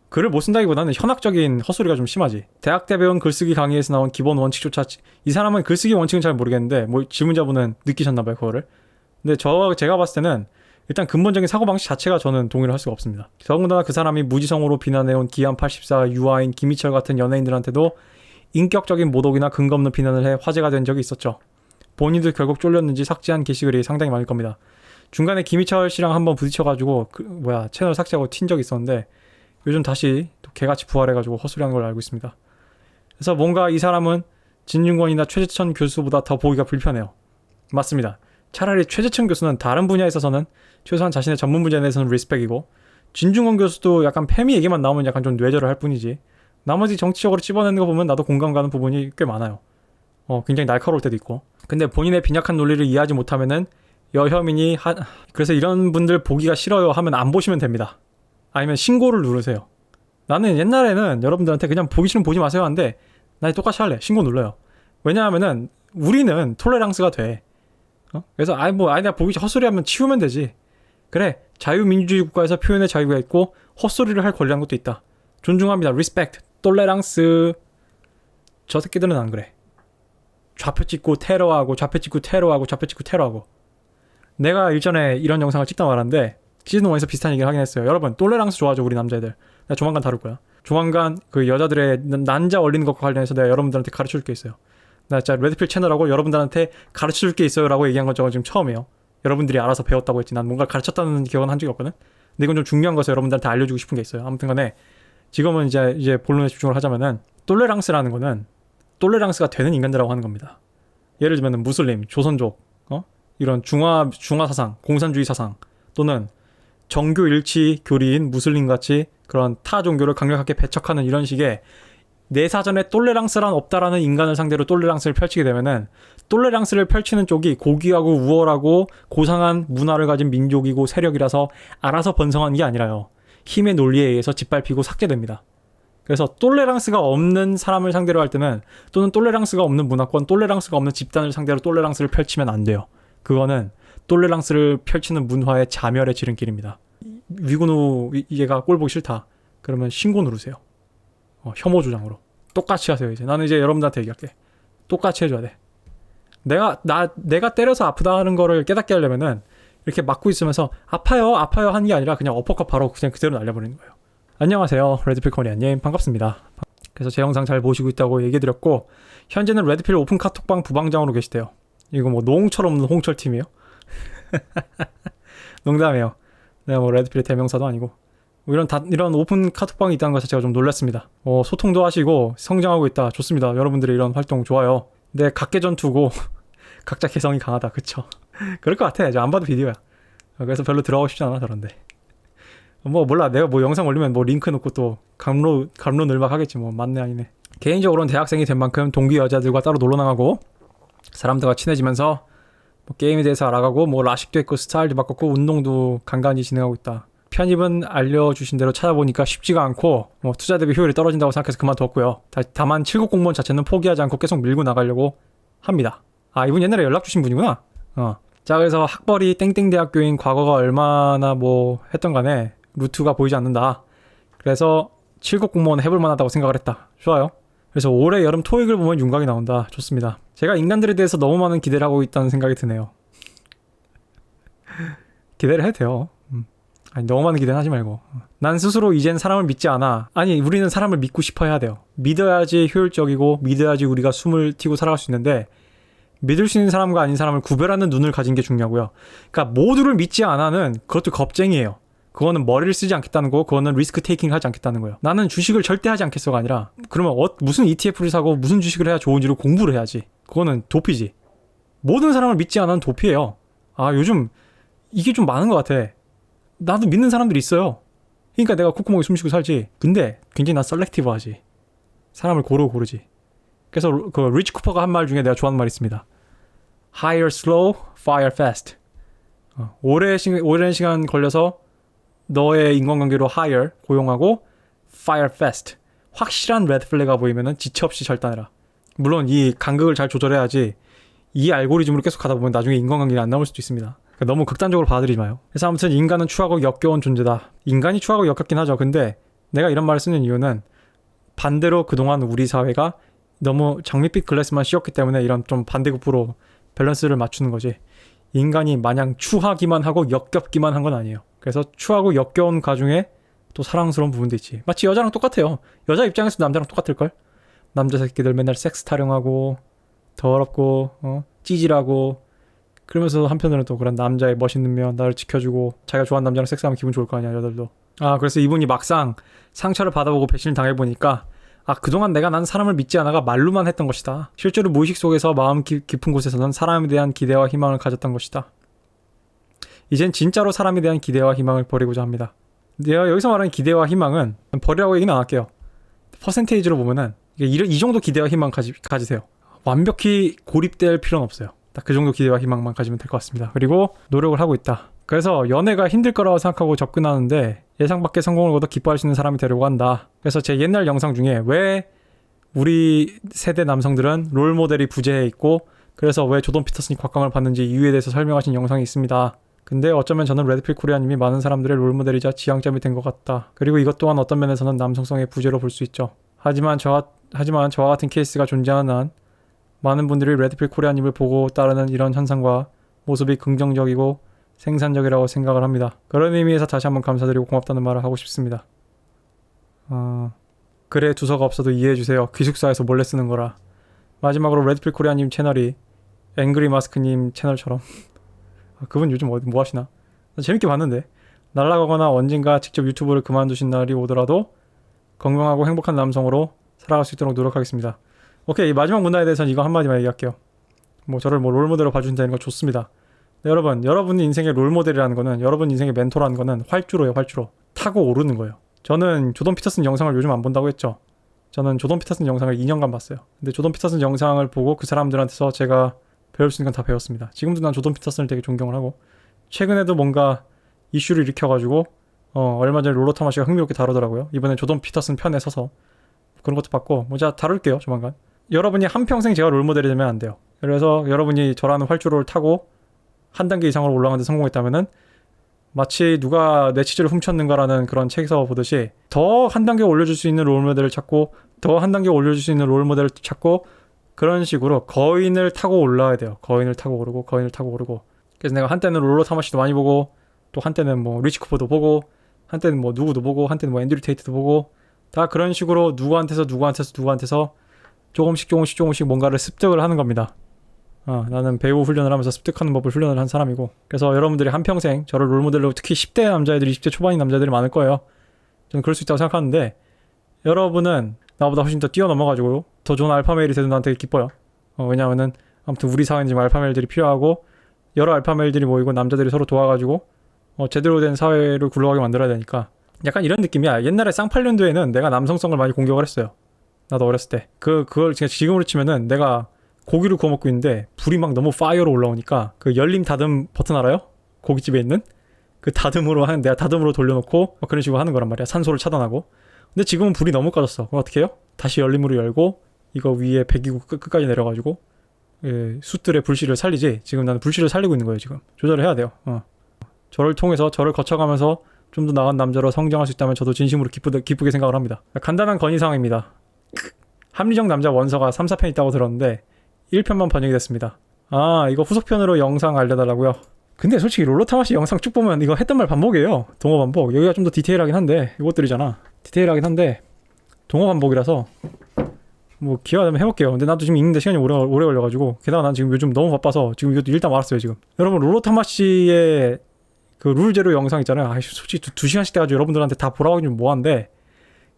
글을 못 쓴다기보다는 현학적인 헛소리가 좀 심하지. 대학 때 배운 글쓰기 강의에서 나온 기본 원칙조차, 이 사람은 글쓰기 원칙은 잘 모르겠는데 뭐 질문자분은 느끼셨나봐요 그거를. 근데 제가 봤을 때는 일단 근본적인 사고방식 자체가 저는 동의를 할 수가 없습니다. 더군다나 그 사람이 무지성으로 비난해온 기안84, 유아인, 김희철 같은 연예인들한테도 인격적인 모독이나 근거 없는 비난을 해 화제가 된 적이 있었죠. 본인도 결국 쫄렸는지 삭제한 게시글이 상당히 많을 겁니다. 중간에 김희철 씨랑 한번 부딪혀가지고 채널 삭제하고 튄 적이 있었는데, 요즘 다시 또 개같이 부활해가지고 헛소리한 걸 알고 있습니다. 그래서 뭔가 이 사람은 진중권이나 최재천 교수보다 더 보기가 불편해요. 맞습니다. 차라리 최재천 교수는 다른 분야에 있어서는 최소한 자신의 전문 분야에 대해서는 리스펙이고, 진중권 교수도 약간 페미 얘기만 나오면 약간 좀 뇌절을 할 뿐이지, 나머지 정치적으로 찝어내는 거 보면 나도 공감 가는 부분이 꽤 많아요. 굉장히 날카로울 때도 있고. 근데 본인의 빈약한 논리를 이해하지 못하면은 여혐인이 그래서 이런 분들 보기가 싫어요 하면 안 보시면 됩니다. 아니면 신고를 누르세요. 나는 옛날에는 여러분들한테 그냥 보기 싫으면 보지 마세요 하는데, 나 똑같이 할래. 신고 눌러요. 왜냐하면은 우리는 톨레랑스가 돼. 그래서 내가 보기 싫어 헛소리하면 치우면 되지. 그래, 자유민주주의 국가에서 표현의 자유가 있고 헛소리를 할 권리한 것도 있다. 존중합니다. 리스펙트. 톨레랑스. 저 새끼들은 안 그래. 좌표 찍고 테러하고 좌표 찍고 테러하고 좌표 찍고 테러하고. 내가 일전에 이런 영상을 찍다 말았는데 시즌1에서 비슷한 얘기를 하긴 했어요. 여러분, 톨레랑스 좋아하죠 우리 남자애들. 내가 조만간 다룰 거야. 조만간 그 여자들의 난자 올리는 것과 관련해서 내가 여러분들한테 가르쳐줄 게 있어요. 나 진짜 레드필 채널하고 여러분들한테 가르쳐줄 게 있어요 라고 얘기한 건 저거 지금 처음이에요. 여러분들이 알아서 배웠다고 했지 난 뭔가를 가르쳤다는 기억은 한 적이 없거든. 근데 이건 좀 중요한 거여서 여러분들한테 알려주고 싶은 게 있어요. 아무튼 간에 지금은 이제 본론에 집중을 하자면은, 톨레랑스라는 거는 톨레랑스가 되는 인간들이라고 하는 겁니다. 예를 들면 무슬림, 조선족, 이런 중화 사상, 공산주의 사상, 또는 정교 일치 교리인 무슬림 같이 그런 타 종교를 강력하게 배척하는 이런 식의 내 사전에 톨레랑스란 없다라는 인간을 상대로 톨레랑스를 펼치게 되면은, 톨레랑스를 펼치는 쪽이 고귀하고 우월하고 고상한 문화를 가진 민족이고 세력이라서 알아서 번성한 게 아니라요, 힘의 논리에 의해서 짓밟히고 삭제됩니다. 그래서 톨레랑스가 없는 사람을 상대로 할 때는, 또는 톨레랑스가 없는 문화권, 톨레랑스가 없는 집단을 상대로 톨레랑스를 펼치면 안 돼요. 그거는 톨레랑스를 펼치는 문화의 자멸의 지름길입니다. 위군우 얘가 꼴 보기 싫다 그러면 신고 누르세요. 혐오 조장으로 똑같이 하세요. 이제 나는 이제 여러분들한테 얘기할게. 똑같이 해줘야 돼. 내가 때려서 아프다는 거를 깨닫게 하려면은 이렇게 맞고 있으면서 아파요 하는 게 아니라 그냥 어퍼컷 바로 그냥 그대로 날려버리는 거예요. 안녕하세요, 레드필 코리아님, 반갑습니다. 그래서 제 영상 잘 보시고 있다고 얘기해드렸고, 현재는 레드필 오픈 카톡방 부방장으로 계시대요. 이거 뭐 노홍철 없는 홍철팀이에요? 농담이에요. 내가 뭐 레드필의 대명사도 아니고. 뭐 이런 오픈 카톡방이 있다는 것 자체가 좀 놀랐습니다. 소통도 하시고 성장하고 있다. 좋습니다. 여러분들의 이런 활동 좋아요. 근데 각계 전투고 각자 개성이 강하다. 그쵸? 그럴 것 같아. 안 봐도 비디오야. 그래서 별로 들어가고 싶지 않아 저런데. 몰라. 내가 영상 올리면 링크 놓고 또 감로 늘막 하겠지. 맞네 아니네. 개인적으로는 대학생이 된 만큼 동기 여자들과 따로 놀러 나가고 사람들과 친해지면서 게임에 대해서 알아가고 라식도 했고 스타일도 바꿨고 운동도 간간히 진행하고 있다. 편입은 알려주신 대로 찾아보니까 쉽지가 않고 투자 대비 효율이 떨어진다고 생각해서 그만두었고요. 다만 7급 공무원 자체는 포기하지 않고 계속 밀고 나가려고 합니다. 이분 옛날에 연락 주신 분이구나. 자, 그래서 학벌이 땡땡대학교인 과거가 얼마나 했던 간에 루트가 보이지 않는다. 그래서 7급 공무원 해볼 만하다고 생각을 했다. 좋아요. 그래서 올해 여름 토익을 보면 윤곽이 나온다. 좋습니다. 제가 인간들에 대해서 너무 많은 기대를 하고 있다는 생각이 드네요. 기대를 해도 돼요. 너무 많은 기대는 하지 말고. 난 스스로 이젠 사람을 믿지 않아. 우리는 사람을 믿고 싶어 해야 돼요. 믿어야지 효율적이고 믿어야지 우리가 숨을 튀고 살아갈 수 있는데 믿을 수 있는 사람과 아닌 사람을 구별하는 눈을 가진 게 중요하고요. 그러니까 모두를 믿지 않아는 그것도 겁쟁이에요. 그거는 머리를 쓰지 않겠다는 거고 그거는 리스크 테이킹 하지 않겠다는 거예요. 나는 주식을 절대 하지 않겠어가 아니라 그러면 무슨 ETF를 사고 무슨 주식을 해야 좋은지를 공부를 해야지. 그거는 도피지. 모든 사람을 믿지 않아는 도피예요. 요즘 이게 좀 많은 것 같아. 나도 믿는 사람들이 있어요. 그러니까 내가 콧구멍에 숨쉬고 살지. 근데 굉장히 난 셀렉티브하지. 사람을 고르지. 그래서 그 리치 쿠퍼가 한 말 중에 내가 좋아하는 말이 있습니다. Hire slow, fire fast. 오랜 시간 걸려서 너의 인간관계로 hire, 고용하고 fire fast. 확실한 레드 플래그가 보이면은 지체 없이 절단해라. 물론 이 간극을 잘 조절해야지 이 알고리즘으로 계속 가다 보면 나중에 인간관계가 안 나올 수도 있습니다. 그러니까 너무 극단적으로 받아들이지 마요. 그래서 아무튼 인간은 추하고 역겨운 존재다. 인간이 추하고 역겹긴 하죠. 근데 내가 이런 말을 쓰는 이유는 반대로 그동안 우리 사회가 너무 장밋빛 글래스만 씌웠기 때문에 이런 좀 반대급부로 밸런스를 맞추는 거지. 인간이 마냥 추하기만 하고 역겹기만 한 건 아니에요. 그래서 추하고 역겨운 가중에 또 사랑스러운 부분도 있지. 마치 여자랑 똑같아요. 여자 입장에서 남자랑 똑같을걸? 남자 새끼들 맨날 섹스 타령하고 더럽고 찌질하고 그러면서 한편으로는 또 그런 남자의 멋있는 면 나를 지켜주고 자기가 좋아하는 남자랑 섹스하면 기분 좋을 거 아니야 여자들도. 그래서 이분이 막상 상처를 받아보고 배신을 당해보니까 그동안 난 사람을 믿지 않아가 말로만 했던 것이다. 실제로 무의식 속에서 마음 깊은 곳에서는 사람에 대한 기대와 희망을 가졌던 것이다. 이젠 진짜로 사람에 대한 기대와 희망을 버리고자 합니다. 내가 여기서 말하는 기대와 희망은 버리라고 얘기는 안 할게요. 퍼센테이지로 보면은 이 정도 기대와 희망 가지세요. 완벽히 고립될 필요는 없어요. 딱 그 정도 기대와 희망만 가지면 될 것 같습니다. 그리고 노력을 하고 있다. 그래서 연애가 힘들 거라고 생각하고 접근하는데 예상 밖의 성공을 거둬 기뻐할 수 있는 사람이 되려고 한다. 그래서 제 옛날 영상 중에 왜 우리 세대 남성들은 롤모델이 부재해 있고 그래서 왜 조던 피터슨이 곽광을 받는지 이유에 대해서 설명하신 영상이 있습니다. 근데 어쩌면 저는 레드필 코리아님이 많은 사람들의 롤모델이자 지향점이 된 것 같다. 그리고 이것 또한 어떤 면에서는 남성성의 부재로 볼 수 있죠. 하지만 저와 같은 케이스가 존재하는 한 많은 분들이 레드필 코리아님을 보고 따르는 이런 현상과 모습이 긍정적이고 생산적이라고 생각을 합니다. 그런 의미에서 다시 한번 감사드리고 고맙다는 말을 하고 싶습니다. 글에 두서가 없어도 이해해주세요. 기숙사에서 몰래 쓰는 거라. 마지막으로 레드필 코리아님 채널이 앵그리 마스크님 채널처럼 그분 요즘 뭐 하시나? 재밌게 봤는데. 날아가거나 언젠가 직접 유튜브를 그만두신 날이 오더라도 건강하고 행복한 남성으로 살아갈 수 있도록 노력하겠습니다. 오케이, 마지막 문단에 대해서는 이거 한마디만 얘기할게요. 저를 롤모델로 봐주신다는 거 좋습니다. 네, 여러분 인생의 롤모델이라는 거는, 여러분 인생의 멘토라는 거는 활주로예요, 활주로. 타고 오르는 거예요. 저는 조던 피터슨 영상을 요즘 안 본다고 했죠. 저는 조던 피터슨 영상을 2년간 봤어요. 근데 조던 피터슨 영상을 보고 그 사람들한테서 제가 배울 수 있는 건 다 배웠습니다. 지금도 난 조던 피터슨을 되게 존경을 하고, 최근에도 뭔가 이슈를 일으켜가지고 얼마 전에 롤러 타마시가 흥미롭게 다루더라고요. 이번에 조던 피터슨 편에 서서 그런 것도 봤고, 제가 다룰게요, 조만간. 여러분이 한평생 제가 롤모델이 되면 안 돼요. 그래서 여러분이 저라는 활주로를 타고 한 단계 이상으로 올라가는 데 성공했다면은 마치 누가 내 치즈를 훔쳤는가라는 그런 책에서 보듯이 더 한 단계 올려줄 수 있는 롤모델을 찾고, 더 한 단계 올려줄 수 있는 롤모델을 찾고, 그런 식으로 거인을 타고 올라와야 돼요. 거인을 타고 오르고. 그래서 내가 한때는 롤러 타마시도 많이 보고, 또 한때는 리치 쿠퍼도 보고, 한때는 누구도 보고, 한때는 앤드류 테이트도 보고, 다 그런 식으로 누구한테서 조금씩 뭔가를 습득을 하는 겁니다. 나는 배우 훈련을 하면서 습득하는 법을 훈련을 한 사람이고, 그래서 여러분들이 한평생 저를 롤모델로, 특히 10대 남자애들이, 20대 초반인 남자들이 많을 거예요. 저는 그럴 수 있다고 생각하는데 여러분은 나보다 훨씬 더 뛰어넘어가지고 더 좋은 알파메일이 돼도 난 되게 기뻐요. 왜냐하면은 아무튼 우리 사회는 지금 알파메일들이 필요하고 여러 알파메일들이 모이고 남자들이 서로 도와가지고 제대로 된 사회를 굴러가게 만들어야 되니까 약간 이런 느낌이야. 옛날에 쌍팔년도에는 내가 남성성을 많이 공격을 했어요. 나도 어렸을 때. 그걸 지금으로 치면은 내가 고기를 구워 먹고 있는데 불이 막 너무 파이어로 올라오니까 그 열림 다듬 버튼 알아요? 고깃집에 있는? 그 다듬으로 내가 다듬으로 돌려놓고 그런 식으로 하는 거란 말이야. 산소를 차단하고. 근데 지금은 불이 너무 꺼졌어. 그럼 어떻게 해요? 다시 열림으로 열고 이거 위에 배기구 끝까지 내려가지고 숯들의 불씨를 살리지. 지금 나는 불씨를 살리고 있는 거예요. 지금 조절을 해야 돼요. 저를 통해서 저를 거쳐가면서 좀 더 나은 남자로 성장할 수 있다면 저도 진심으로 기쁘게 생각을 합니다. 간단한 건의사항입니다. 합리적 남자 원서가 3, 4편 있다고 들었는데 1편만 번역이 됐습니다. 이거 후속편으로 영상 알려달라고요? 근데 솔직히 롤러타마시 영상 쭉 보면 이거 했던 말 반복이에요. 동어 반복. 여기가 좀 더 디테일하긴 한데 이것들이잖아. 디테일하긴 한데 동어 반복이라서 뭐 기회가 되면 해볼게요. 근데 나도 지금 읽는데 시간이 오래 걸려가지고 게다가 난 지금 요즘 너무 바빠서 지금 이것도 일단 말았어요 지금. 여러분 롤러타마시의 그 룰제로 영상 있잖아요. 솔직히 2시간씩 돼가지고 여러분들한테 다 보라고 하긴 뭐한데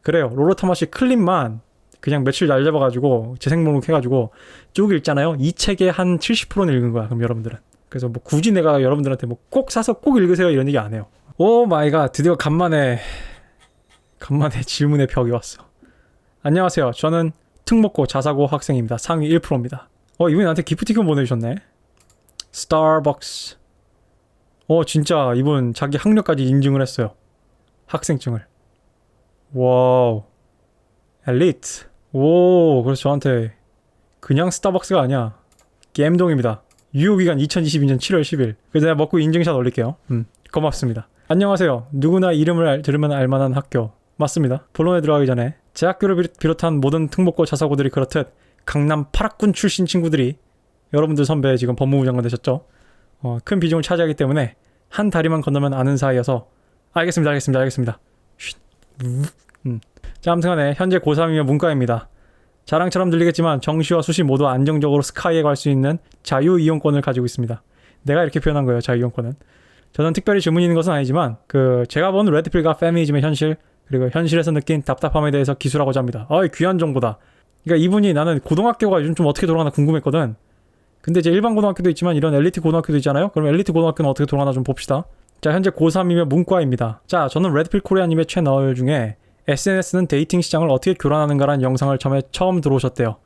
그래요. 롤러타마시 클립만 그냥 며칠 날 잡아가지고 재생 목록 해가지고 쭉 읽잖아요. 이 책의 한 70%는 읽은 거야. 그럼 여러분들은. 그래서 뭐 굳이 내가 여러분들한테 뭐 꼭 사서 꼭 읽으세요 이런 얘기 안 해요. 오 마이 갓, 드디어 간만에 질문의 벽이 왔어. 안녕하세요. 저는 특목고 자사고 학생입니다. 상위 1%입니다. 이분이 나한테 기프티콘 보내주셨네. 스타벅스. 진짜 이분 자기 학력까지 인증을 했어요. 학생증을. 와우. 엘리트. 오, 그래서 저한테 그냥 스타벅스가 아니야. 겜동입니다. 유효기간 2022년 7월 10일. 그래서 내가 먹고 인증샷 올릴게요. 고맙습니다. 안녕하세요. 누구나 이름을 들으면 알만한 학교. 맞습니다. 본론에 들어가기 전에 제 학교를 비롯한 모든 특목고 자사고들이 그렇듯 강남 8학군 출신 친구들이 여러분들 선배 지금 법무부 장관 되셨죠? 큰 비중을 차지하기 때문에 한 다리만 건너면 아는 사이여서 알겠습니다. 자, 아무튼간에 현재 고3이면 문과입니다. 자랑처럼 들리겠지만 정시와 수시 모두 안정적으로 스카이에 갈 수 있는 자유이용권을 가지고 있습니다. 내가 이렇게 표현한 거예요. 자유이용권은. 저는 특별히 질문이 있는 것은 아니지만 제가 본 레드필과 페미니즘의 현실 그리고 현실에서 느낀 답답함에 대해서 기술하고자 합니다. 귀한 정보다. 그러니까 이분이 나는 고등학교가 요즘 좀 어떻게 돌아가나 궁금했거든. 근데 이제 일반 고등학교도 있지만 이런 엘리트 고등학교도 있잖아요. 그럼 엘리트 고등학교는 어떻게 돌아가나 좀 봅시다. 자, 현재 고3이면 문과입니다. 자, 저는 레드필 코리아님의 채널 중에 SNS는 데이팅 시장을 어떻게 교란하는가라는 영상을 처음 들어오셨대요.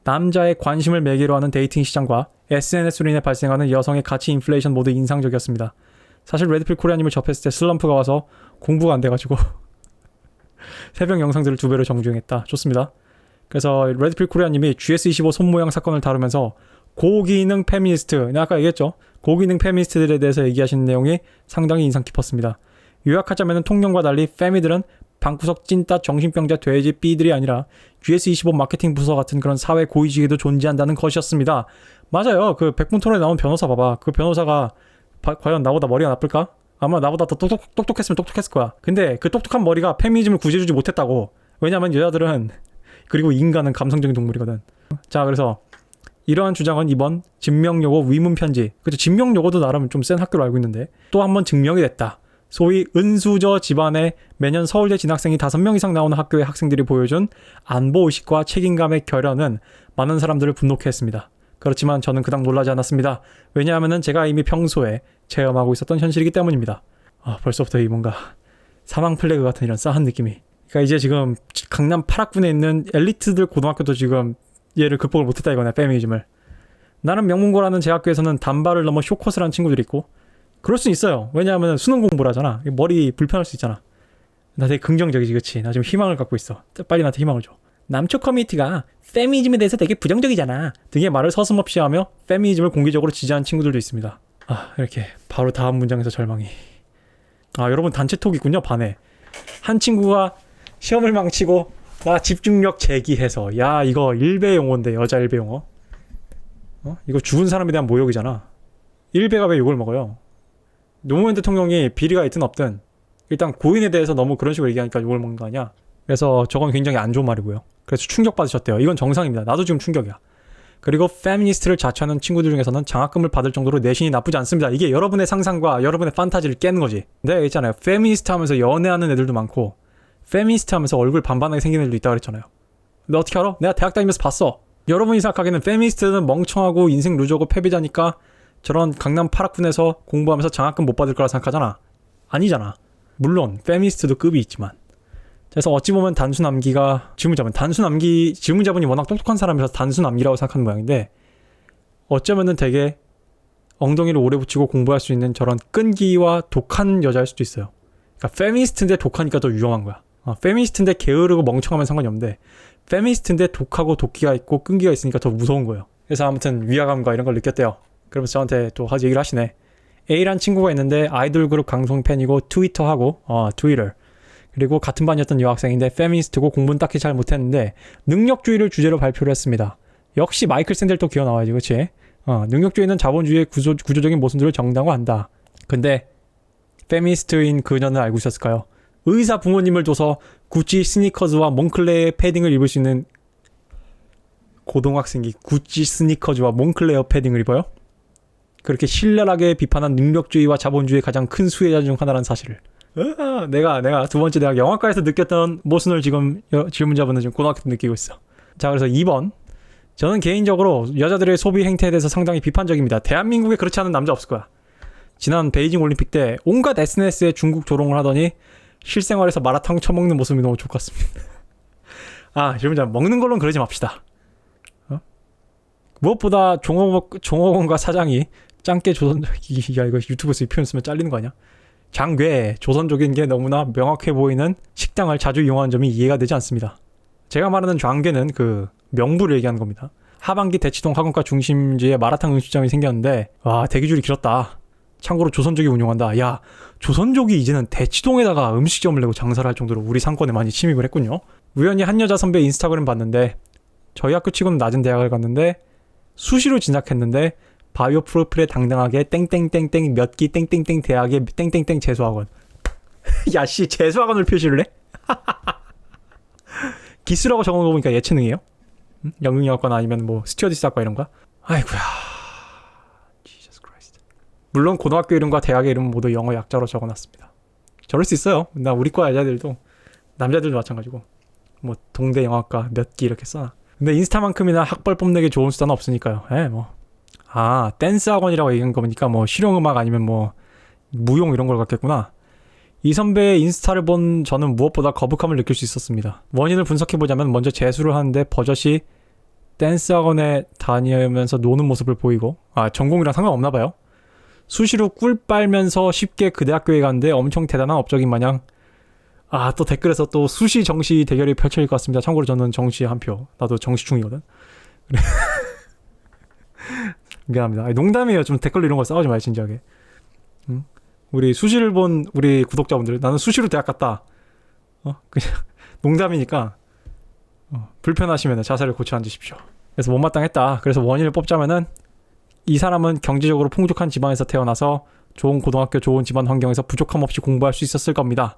남자의 관심을 매개로 하는 데이팅 시장과 SNS로 인해 발생하는 여성의 가치 인플레이션 모두 인상적이었습니다. 사실 레드필 코리아님을 접했을 때 슬럼프가 와서 공부가 안 돼가지고 새벽 영상들을 2배로 정주행했다. 좋습니다. 그래서 레드필 코리아님이 GS25 손모양 사건을 다루면서 고기능 페미니스트, 내가 아까 얘기했죠. 고기능 페미니스트들에 대해서 얘기하시는 내용이 상당히 인상 깊었습니다. 요약하자면 통념과 달리 페미들은 방구석 찐따 정신병자 돼지 B들이 아니라 GS25 마케팅 부서 같은 그런 사회 고위직에도 존재한다는 것이었습니다. 맞아요. 그 백분 토론에 나온 변호사 봐봐. 그 변호사가 과연 나보다 머리가 나쁠까? 아마 나보다 더 똑똑했으면 똑똑했을 거야. 근데 그 똑똑한 머리가 페미니즘을 구제해주지 못했다고. 왜냐면 여자들은 그리고 인간은 감성적인 동물이거든. 자, 그래서 이러한 주장은 이번 진명요고 위문편지, 그쵸, 진명요고도 나름 좀 센 학교로 알고 있는데 또 한 번 증명이 됐다. 소위 은수저 집안에 매년 서울대 진학생이 5명 이상 나오는 학교의 학생들이 보여준 안보의식과 책임감의 결연은 많은 사람들을 분노케 했습니다. 그렇지만 저는 그닥 놀라지 않았습니다. 왜냐하면 제가 이미 평소에 체험하고 있었던 현실이기 때문입니다. 벌써부터 이 뭔가 사망 플래그 같은 이런 싸한 느낌이. 그러니까 이제 지금 강남 8학군에 있는 엘리트들 고등학교도 지금 얘를 극복을 못했다 이거네, 페미니즘을. 나는 명문고라는 제 학교에서는 단발을 넘어 쇼컷을 한 친구들이 있고, 그럴 수 있어요. 왜냐하면 수능 공부를 하잖아. 머리 불편할 수 있잖아. 나 되게 긍정적이지, 그치? 나 지금 희망을 갖고 있어. 빨리 나한테 희망을 줘. 남초 커뮤니티가 페미니즘에 대해서 되게 부정적이잖아 등의 말을 서슴없이 하며 페미니즘을 공개적으로 지지하는 친구들도 있습니다. 이렇게 바로 다음 문장에서 절망이. 여러분 단체톡 있군요. 반에 한 친구가 시험을 망치고 나 집중력 제기해서, 야 이거 일베 용어인데, 여자 일베 용어. 이거 죽은 사람에 대한 모욕이잖아. 일베가 왜 욕을 먹어요? 노무현 대통령이 비리가 있든 없든 일단 고인에 대해서 너무 그런 식으로 얘기하니까 욕을 먹는 거 아니야. 그래서 저건 굉장히 안 좋은 말이고요. 그래서 충격받으셨대요. 이건 정상입니다. 나도 지금 충격이야. 그리고 페미니스트를 자처하는 친구들 중에서는 장학금을 받을 정도로 내신이 나쁘지 않습니다. 이게 여러분의 상상과 여러분의 판타지를 깨는 거지. 내가 있잖아요. 페미니스트 하면서 연애하는 애들도 많고 페미니스트 하면서 얼굴 반반하게 생긴 애들도 있다고 그랬잖아요. 근데 어떻게 알아? 내가 대학 다니면서 봤어. 여러분이 생각하기에는 페미니스트는 멍청하고 인생 루저고 패배자니까 저런 강남 8학군에서 공부하면서 장학금 못 받을 거라 생각하잖아. 아니잖아. 물론 페미니스트도 급이 있지만. 그래서 어찌 보면 단순암기가 질문자분이 워낙 똑똑한 사람이라서 단순암기라고 생각하는 모양인데 어쩌면은 되게 엉덩이를 오래 붙이고 공부할 수 있는 저런 끈기와 독한 여자일 수도 있어요. 그러니까 페미니스트인데 독하니까 더 위험한 거야. 페미니스트인데 게으르고 멍청하면 상관이 없는데 페미니스트인데 독하고 도끼가 있고 끈기가 있으니까 더 무서운 거예요. 그래서 아무튼 위화감과 이런 걸 느꼈대요. 그러면서 저한테 또 얘기를 하시네. A란 친구가 있는데 아이돌 그룹 강성 팬이고 트위터하고 트위터 그리고 같은 반이었던 여학생인데 페미니스트고 공부는 딱히 잘 못했는데 능력주의를 주제로 발표를 했습니다. 역시 마이클 샌델 또 기어 나와야지, 그렇지? 능력주의는 자본주의의 구조적인 모순들을 정당화한다. 근데 페미니스트인 그녀는 알고 있었을까요? 의사 부모님을 둬서 구찌 스니커즈와 몽클레어 패딩을 입을 수 있는 고등학생이 구찌 스니커즈와 몽클레어 패딩을 입어요? 그렇게 신랄하게 비판한 능력주의와 자본주의의 가장 큰 수혜자 중 하나라는 사실을. 내가 두 번째 대학 영화과에서 느꼈던 모순을 지금 질문자분은 지금 고등학교 때 느끼고 있어. 자, 그래서 2번. 저는 개인적으로 여자들의 소비 행태에 대해서 상당히 비판적입니다. 대한민국에 그렇지 않은 남자 없을 거야. 지난 베이징 올림픽 때 온갖 SNS에 중국 조롱을 하더니 실생활에서 마라탕 처먹는 모습이 너무 좋았습니다. 질문자 먹는 걸로는 그러지 맙시다. 무엇보다 종업원과 사장이 짱깨 조선적이, 야 이거 유튜브에서 이 표현 쓰면 잘리는 거 아니야? 장괴 조선적인 게 너무나 명확해 보이는 식당을 자주 이용하는 점이 이해가 되지 않습니다. 제가 말하는 장괴는 그 명부를 얘기하는 겁니다. 하반기 대치동 학원가 중심지에 마라탕 음식점이 생겼는데 와 대기줄이 길었다. 참고로 조선족이 운영한다. 야, 조선족이 이제는 대치동에다가 음식점을 내고 장사를 할 정도로 우리 상권에 많이 침입을 했군요. 우연히 한 여자 선배 인스타그램 봤는데 저희 학교 치고는 낮은 대학을 갔는데 수시로 진학했는데 바이오 프로필에 당당하게 땡땡땡땡 몇 기 땡땡땡 대학의 땡땡땡 재수학원. 야씨 재수학원을 표시를 해? 기수라고 적어놓은 거 보니까 예체능이에요? 영문영어과나 아니면 뭐 스튜어디스학과 이런 거야? 아이고야. 물론 고등학교 이름과 대학의 이름은 모두 영어 약자로 적어놨습니다. 저럴 수 있어요. 나 우리 과 여자들도 남자들도 마찬가지고 뭐 동대 영어학과 몇 기 이렇게 써놔. 근데 인스타만큼이나 학벌 뽐내기 좋은 수단은 없으니까요. 댄스 학원이라고 얘기한 거 보니까 뭐 실용음악 아니면 뭐 무용 이런 걸 갖겠구나. 이 선배의 인스타를 본 저는 무엇보다 거북함을 느낄 수 있었습니다. 원인을 분석해보자면 먼저 재수를 하는데 버젓이 댄스 학원에 다니면서 노는 모습을 보이고 전공이랑 상관없나 봐요. 수시로 꿀 빨면서 쉽게 그 대학교에 갔는데 엄청 대단한 업적인 마냥 또 댓글에서 또 수시 정시 대결이 펼쳐질 것 같습니다. 참고로 저는 정시 한 표. 나도 정시충이거든. 미안합니다. 농담이에요. 좀 댓글로 이런 거 싸우지 마요. 진지하게. 우리 수시를 본 우리 구독자분들 나는 수시로 대학 갔다. 그냥 농담이니까 불편하시면 자세를 고쳐 앉으십시오. 그래서 못마땅했다. 그래서 원인을 뽑자면은 이 사람은 경제적으로 풍족한 집안에서 태어나서 좋은 고등학교, 좋은 집안 환경에서 부족함 없이 공부할 수 있었을 겁니다.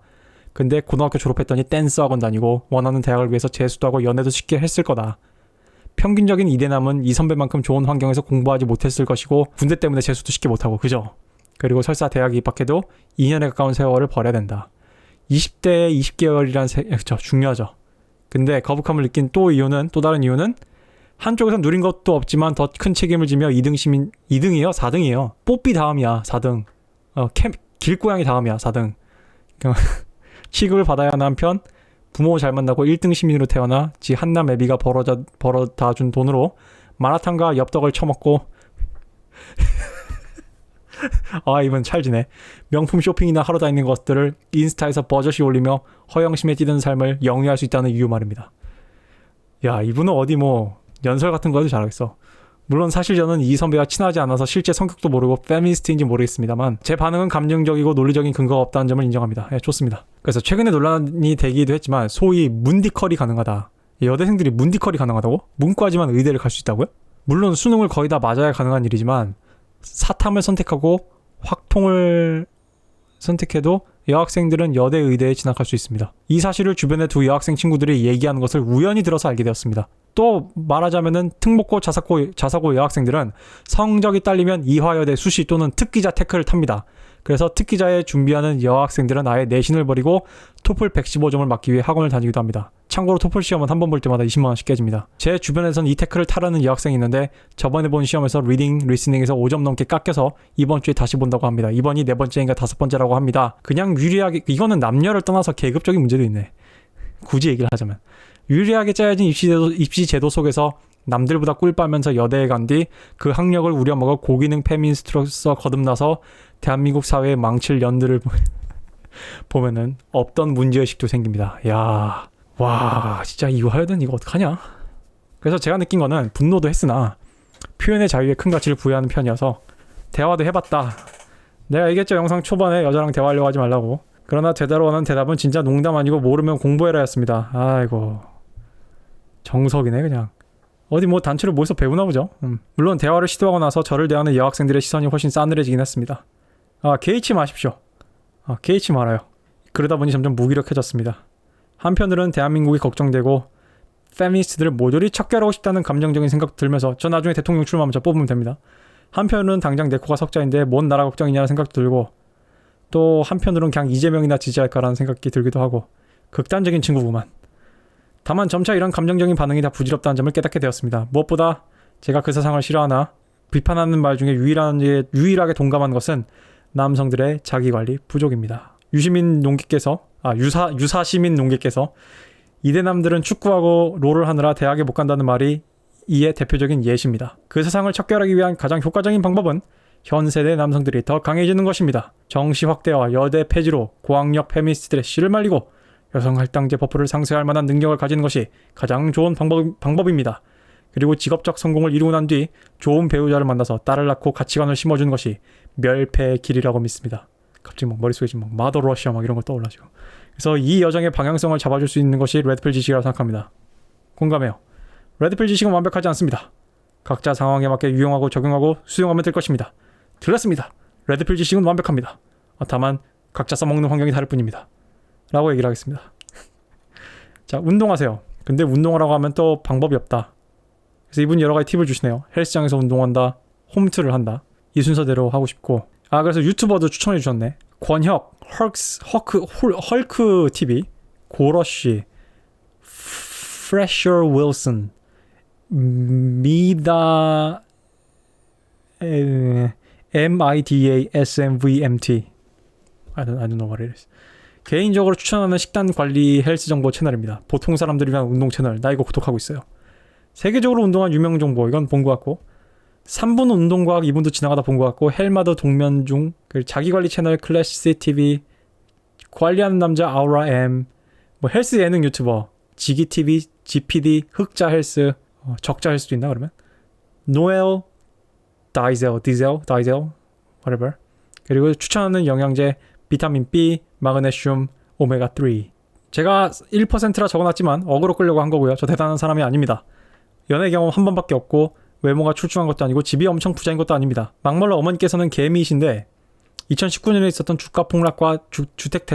근데 고등학교 졸업했더니 댄스 학원 다니고 원하는 대학을 위해서 재수도 하고 연애도 쉽게 했을 거다. 평균적인 이대남은 이 선배만큼 좋은 환경에서 공부하지 못했을 것이고 군대 때문에 재수도 쉽게 못하고 그죠? 그리고 설사 대학에 입학해도 2년에 가까운 세월을 버려야 된다. 20대에 20개월이란 중요하죠. 근데 거북함을 느낀 또 다른 이유는 한쪽에서 누린 것도 없지만 더 큰 책임을 지며 2등이에요? 4등이에요. 뽀삐 다음이야. 4등. 길고양이 다음이야. 4등. 취급을 받아야 하는 한편 부모 잘 만나고 1등 시민으로 태어나 지 한남 애비가 벌어다 준 돈으로 마라탕과 엽떡을 처먹고 이번 찰지네. 명품 쇼핑이나 하러 다니는 것들을 인스타에서 버젓이 올리며 허영심에 찌든 삶을 영위할 수 있다는 이유 말입니다. 야, 이분은 어디 뭐 연설 같은 거 해도 잘하겠어. 물론 사실 저는 이 선배와 친하지 않아서 실제 성격도 모르고 페미니스트인지 모르겠습니다만 제 반응은 감정적이고 논리적인 근거가 없다는 점을 인정합니다. 좋습니다. 그래서 최근에 논란이 되기도 했지만 소위 문디컬이 가능하다. 여대생들이 문디컬이 가능하다고? 문과지만 의대를 갈 수 있다고요? 물론 수능을 거의 다 맞아야 가능한 일이지만 사탐을 선택하고 확통을 선택해도 여학생들은 여대 의대에 진학할 수 있습니다. 이 사실을 주변의 두 여학생 친구들이 얘기하는 것을 우연히 들어서 알게 되었습니다. 또 말하자면은 특목고 자사고 여학생들은 성적이 딸리면 이화여대 수시 또는 특기자 테크를 탑니다. 그래서 특기자에 준비하는 여학생들은 아예 내신을 버리고 토플 115점을 맞기 위해 학원을 다니기도 합니다. 참고로 토플 시험은 한 번 볼 때마다 20만 원씩 깨집니다. 제 주변에선 이 태클을 타라는 여학생이 있는데 저번에 본 시험에서 리딩, 리스닝에서 5점 넘게 깎여서 이번 주에 다시 본다고 합니다. 이번이 4번째인가 5번째라고 합니다. 그냥 유리하게, 이거는 남녀를 떠나서 계급적인 문제도 있네. 굳이 얘기를 하자면 유리하게 짜여진 입시 제도 속에서 남들보다 꿀 빨면서 여대에 간 뒤 그 학력을 우려먹어 고기능 페미니스트로서 거듭나서 대한민국 사회의 망칠 연들을 보면은 없던 문제의식도 생깁니다. 야, 와, 진짜 이화여든 이거 어떡하냐? 그래서 제가 느낀 거는 분노도 했으나 표현의 자유에 큰 가치를 부여하는 편이어서 대화도 해봤다. 내가 얘기했죠, 영상 초반에 여자랑 대화하려고 하지 말라고. 그러나 제대로 하는 대답은 진짜 농담 아니고 모르면 공부해라 였습니다. 아이고, 정석이네 그냥. 어디 뭐 단체로 모여서 배우나 보죠. 물론 대화를 시도하고 나서 저를 대하는 여학생들의 시선이 훨씬 싸늘해지긴 했습니다. 개의치 마십시오. 개의치 말아요. 그러다 보니 점점 무기력해졌습니다. 한편으로는 대한민국이 걱정되고 페미니스트들을 모조리 척결하고 싶다는 감정적인 생각도 들면서 저 나중에 대통령 출마하면 저 뽑으면 됩니다. 한편으로는 당장 내 코가 석자인데 뭔 나라 걱정이냐는 생각도 들고 또 한편으로는 그냥 이재명이나 지지할까라는 생각이 들기도 하고 극단적인 친구구만. 다만 점차 이런 감정적인 반응이 다 부질없다는 점을 깨닫게 되었습니다. 무엇보다 제가 그 세상을 싫어하나 비판하는 말 중에 유일하게 동감한 것은 남성들의 자기관리 부족입니다. 유사시민 농객께서 이대남들은 축구하고 롤을 하느라 대학에 못 간다는 말이 이에 대표적인 예시입니다. 그 세상을 척결하기 위한 가장 효과적인 방법은 현 세대 남성들이 더 강해지는 것입니다. 정시 확대와 여대 폐지로 고학력 페미니스트들의 씨를 말리고 여성 할당제 버프를 상쇄할 만한 능력을 가지는 것이 가장 좋은 방법입니다. 그리고 직업적 성공을 이루고 난 뒤 좋은 배우자를 만나서 딸을 낳고 가치관을 심어주는 것이 멸패의 길이라고 믿습니다. 갑자기 막 머릿속에 지금 막 마더 러시아 막 이런 거 떠올라지고. 그래서 이 여정의 방향성을 잡아줄 수 있는 것이 레드필 지식이라고 생각합니다. 공감해요. 레드필 지식은 완벽하지 않습니다. 각자 상황에 맞게 유용하고 적용하고 수용하면 될 것입니다. 틀렸습니다. 레드필 지식은 완벽합니다. 다만 각자 써먹는 환경이 다를 뿐입니다. 라고 얘기를 하겠습니다. 자, 운동하세요. 근데 운동하라고 하면 또 방법이 없다. 그래서 이분이 여러 가지 팁을 주시네요. 헬스장에서 운동한다. 홈트를 한다. 이 순서대로 하고 싶고. 그래서 유튜버도 추천해 주셨네. 권혁, 헐크 TV, 고러쉬, 프레셔 윌슨, 미다 MIDASMVMT. I don't know what it is. 개인적으로 추천하는 식단 관리 헬스 정보 채널입니다. 보통 사람들을 위한 운동 채널. 나 이거 구독하고 있어요. 세계적으로 운동한 유명 정보. 이건 본 것 같고. 3분 운동과학 이분도 지나가다 본 것 같고. 헬마더 동면중. 자기관리 채널 클래시 TV. 관리하는 남자 아우라 M. 뭐 헬스 예능 유튜버. 지기TV, GPD, 흑자 헬스. 적자 헬스도 있나 그러면? 노엘, 다이젤, whatever. 그리고 추천하는 영양제 비타민 B, 마그네슘, 오메가3. 제가 1%라 적어놨지만 어그로 끌려고 한 거고요. 저 대단한 사람이 아닙니다. 연애 경험 한 번밖에 없고 외모가 출중한 것도 아니고 집이 엄청 부자인 것도 아닙니다. 막말로 어머니께서는 개미이신데 2019년에 있었던 주가 폭락과 주택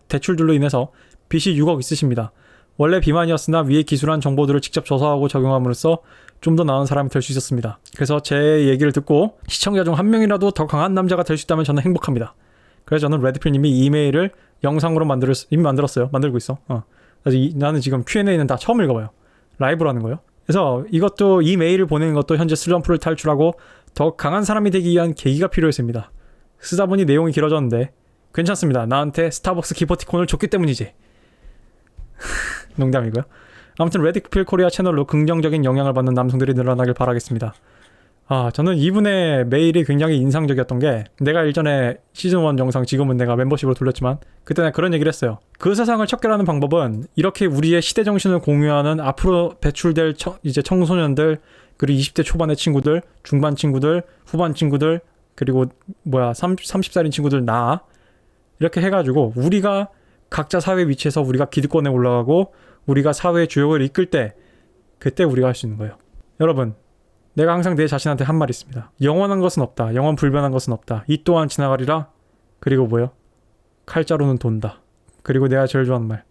대출들로 인해서 빚이 6억 있으십니다. 원래 비만이었으나 위에 기술한 정보들을 직접 조사하고 적용함으로써 좀 더 나은 사람이 될 수 있었습니다. 그래서 제 얘기를 듣고 시청자 중 한 명이라도 더 강한 남자가 될 수 있다면 저는 행복합니다. 그래서 저는 레드필님이 이메일을 영상으로 이미 만들었어요. 만들고 있어. 그래서 나는 지금 Q&A는 다 처음 읽어봐요. 라이브로 하는 거예요. 그래서 이것도 이 메일을 보내는 것도 현재 슬럼프를 탈출하고 더 강한 사람이 되기 위한 계기가 필요했습니다. 쓰다 보니 내용이 길어졌는데 괜찮습니다. 나한테 스타벅스 기프티콘을 줬기 때문이지. 농담이고요. 아무튼 레드필 코리아 채널로 긍정적인 영향을 받는 남성들이 늘어나길 바라겠습니다. 저는 이분의 메일이 굉장히 인상적이었던 게 내가 일전에 시즌1 영상 지금은 내가 멤버십으로 돌렸지만 그때 내가 그런 얘기를 했어요. 그 세상을 척결하는 방법은 이렇게 우리의 시대 정신을 공유하는 앞으로 배출될 이제 청소년들 그리고 20대 초반의 친구들, 중반 친구들, 후반 친구들 그리고 30살인 친구들 나 이렇게 해가지고 우리가 각자 사회 위치에서 우리가 기득권에 올라가고 우리가 사회의 주역을 이끌 때 그때 우리가 할 수 있는 거예요. 여러분 내가 항상 내 자신한테 한 말이 있습니다. 영원한 것은 없다. 영원 불변한 것은 없다. 이 또한 지나가리라. 그리고 뭐요? 칼자루는 돈다. 그리고 내가 제일 좋아하는 말.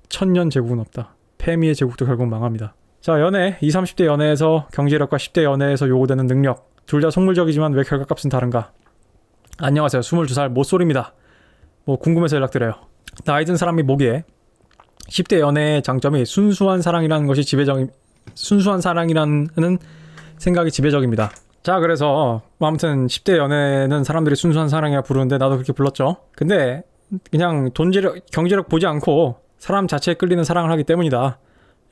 천년 제국은 없다. 패미의 제국도 결국 망합니다. 자, 연애. 20, 30대 연애에서 경제력과 10대 연애에서 요구되는 능력. 둘 다 속물적이지만 왜 결과값은 다른가? 안녕하세요. 22살 모쏠입니다. 뭐 궁금해서 연락드려요. 나이 든 사람이 보기에 10대 연애의 장점이 순수한 사랑이라는 생각이 지배적입니다. 자, 그래서 아무튼 10대 연애는 사람들이 순수한 사랑이라 부르는데 나도 그렇게 불렀죠. 근데 그냥 경제력 보지 않고 사람 자체에 끌리는 사랑을 하기 때문이다.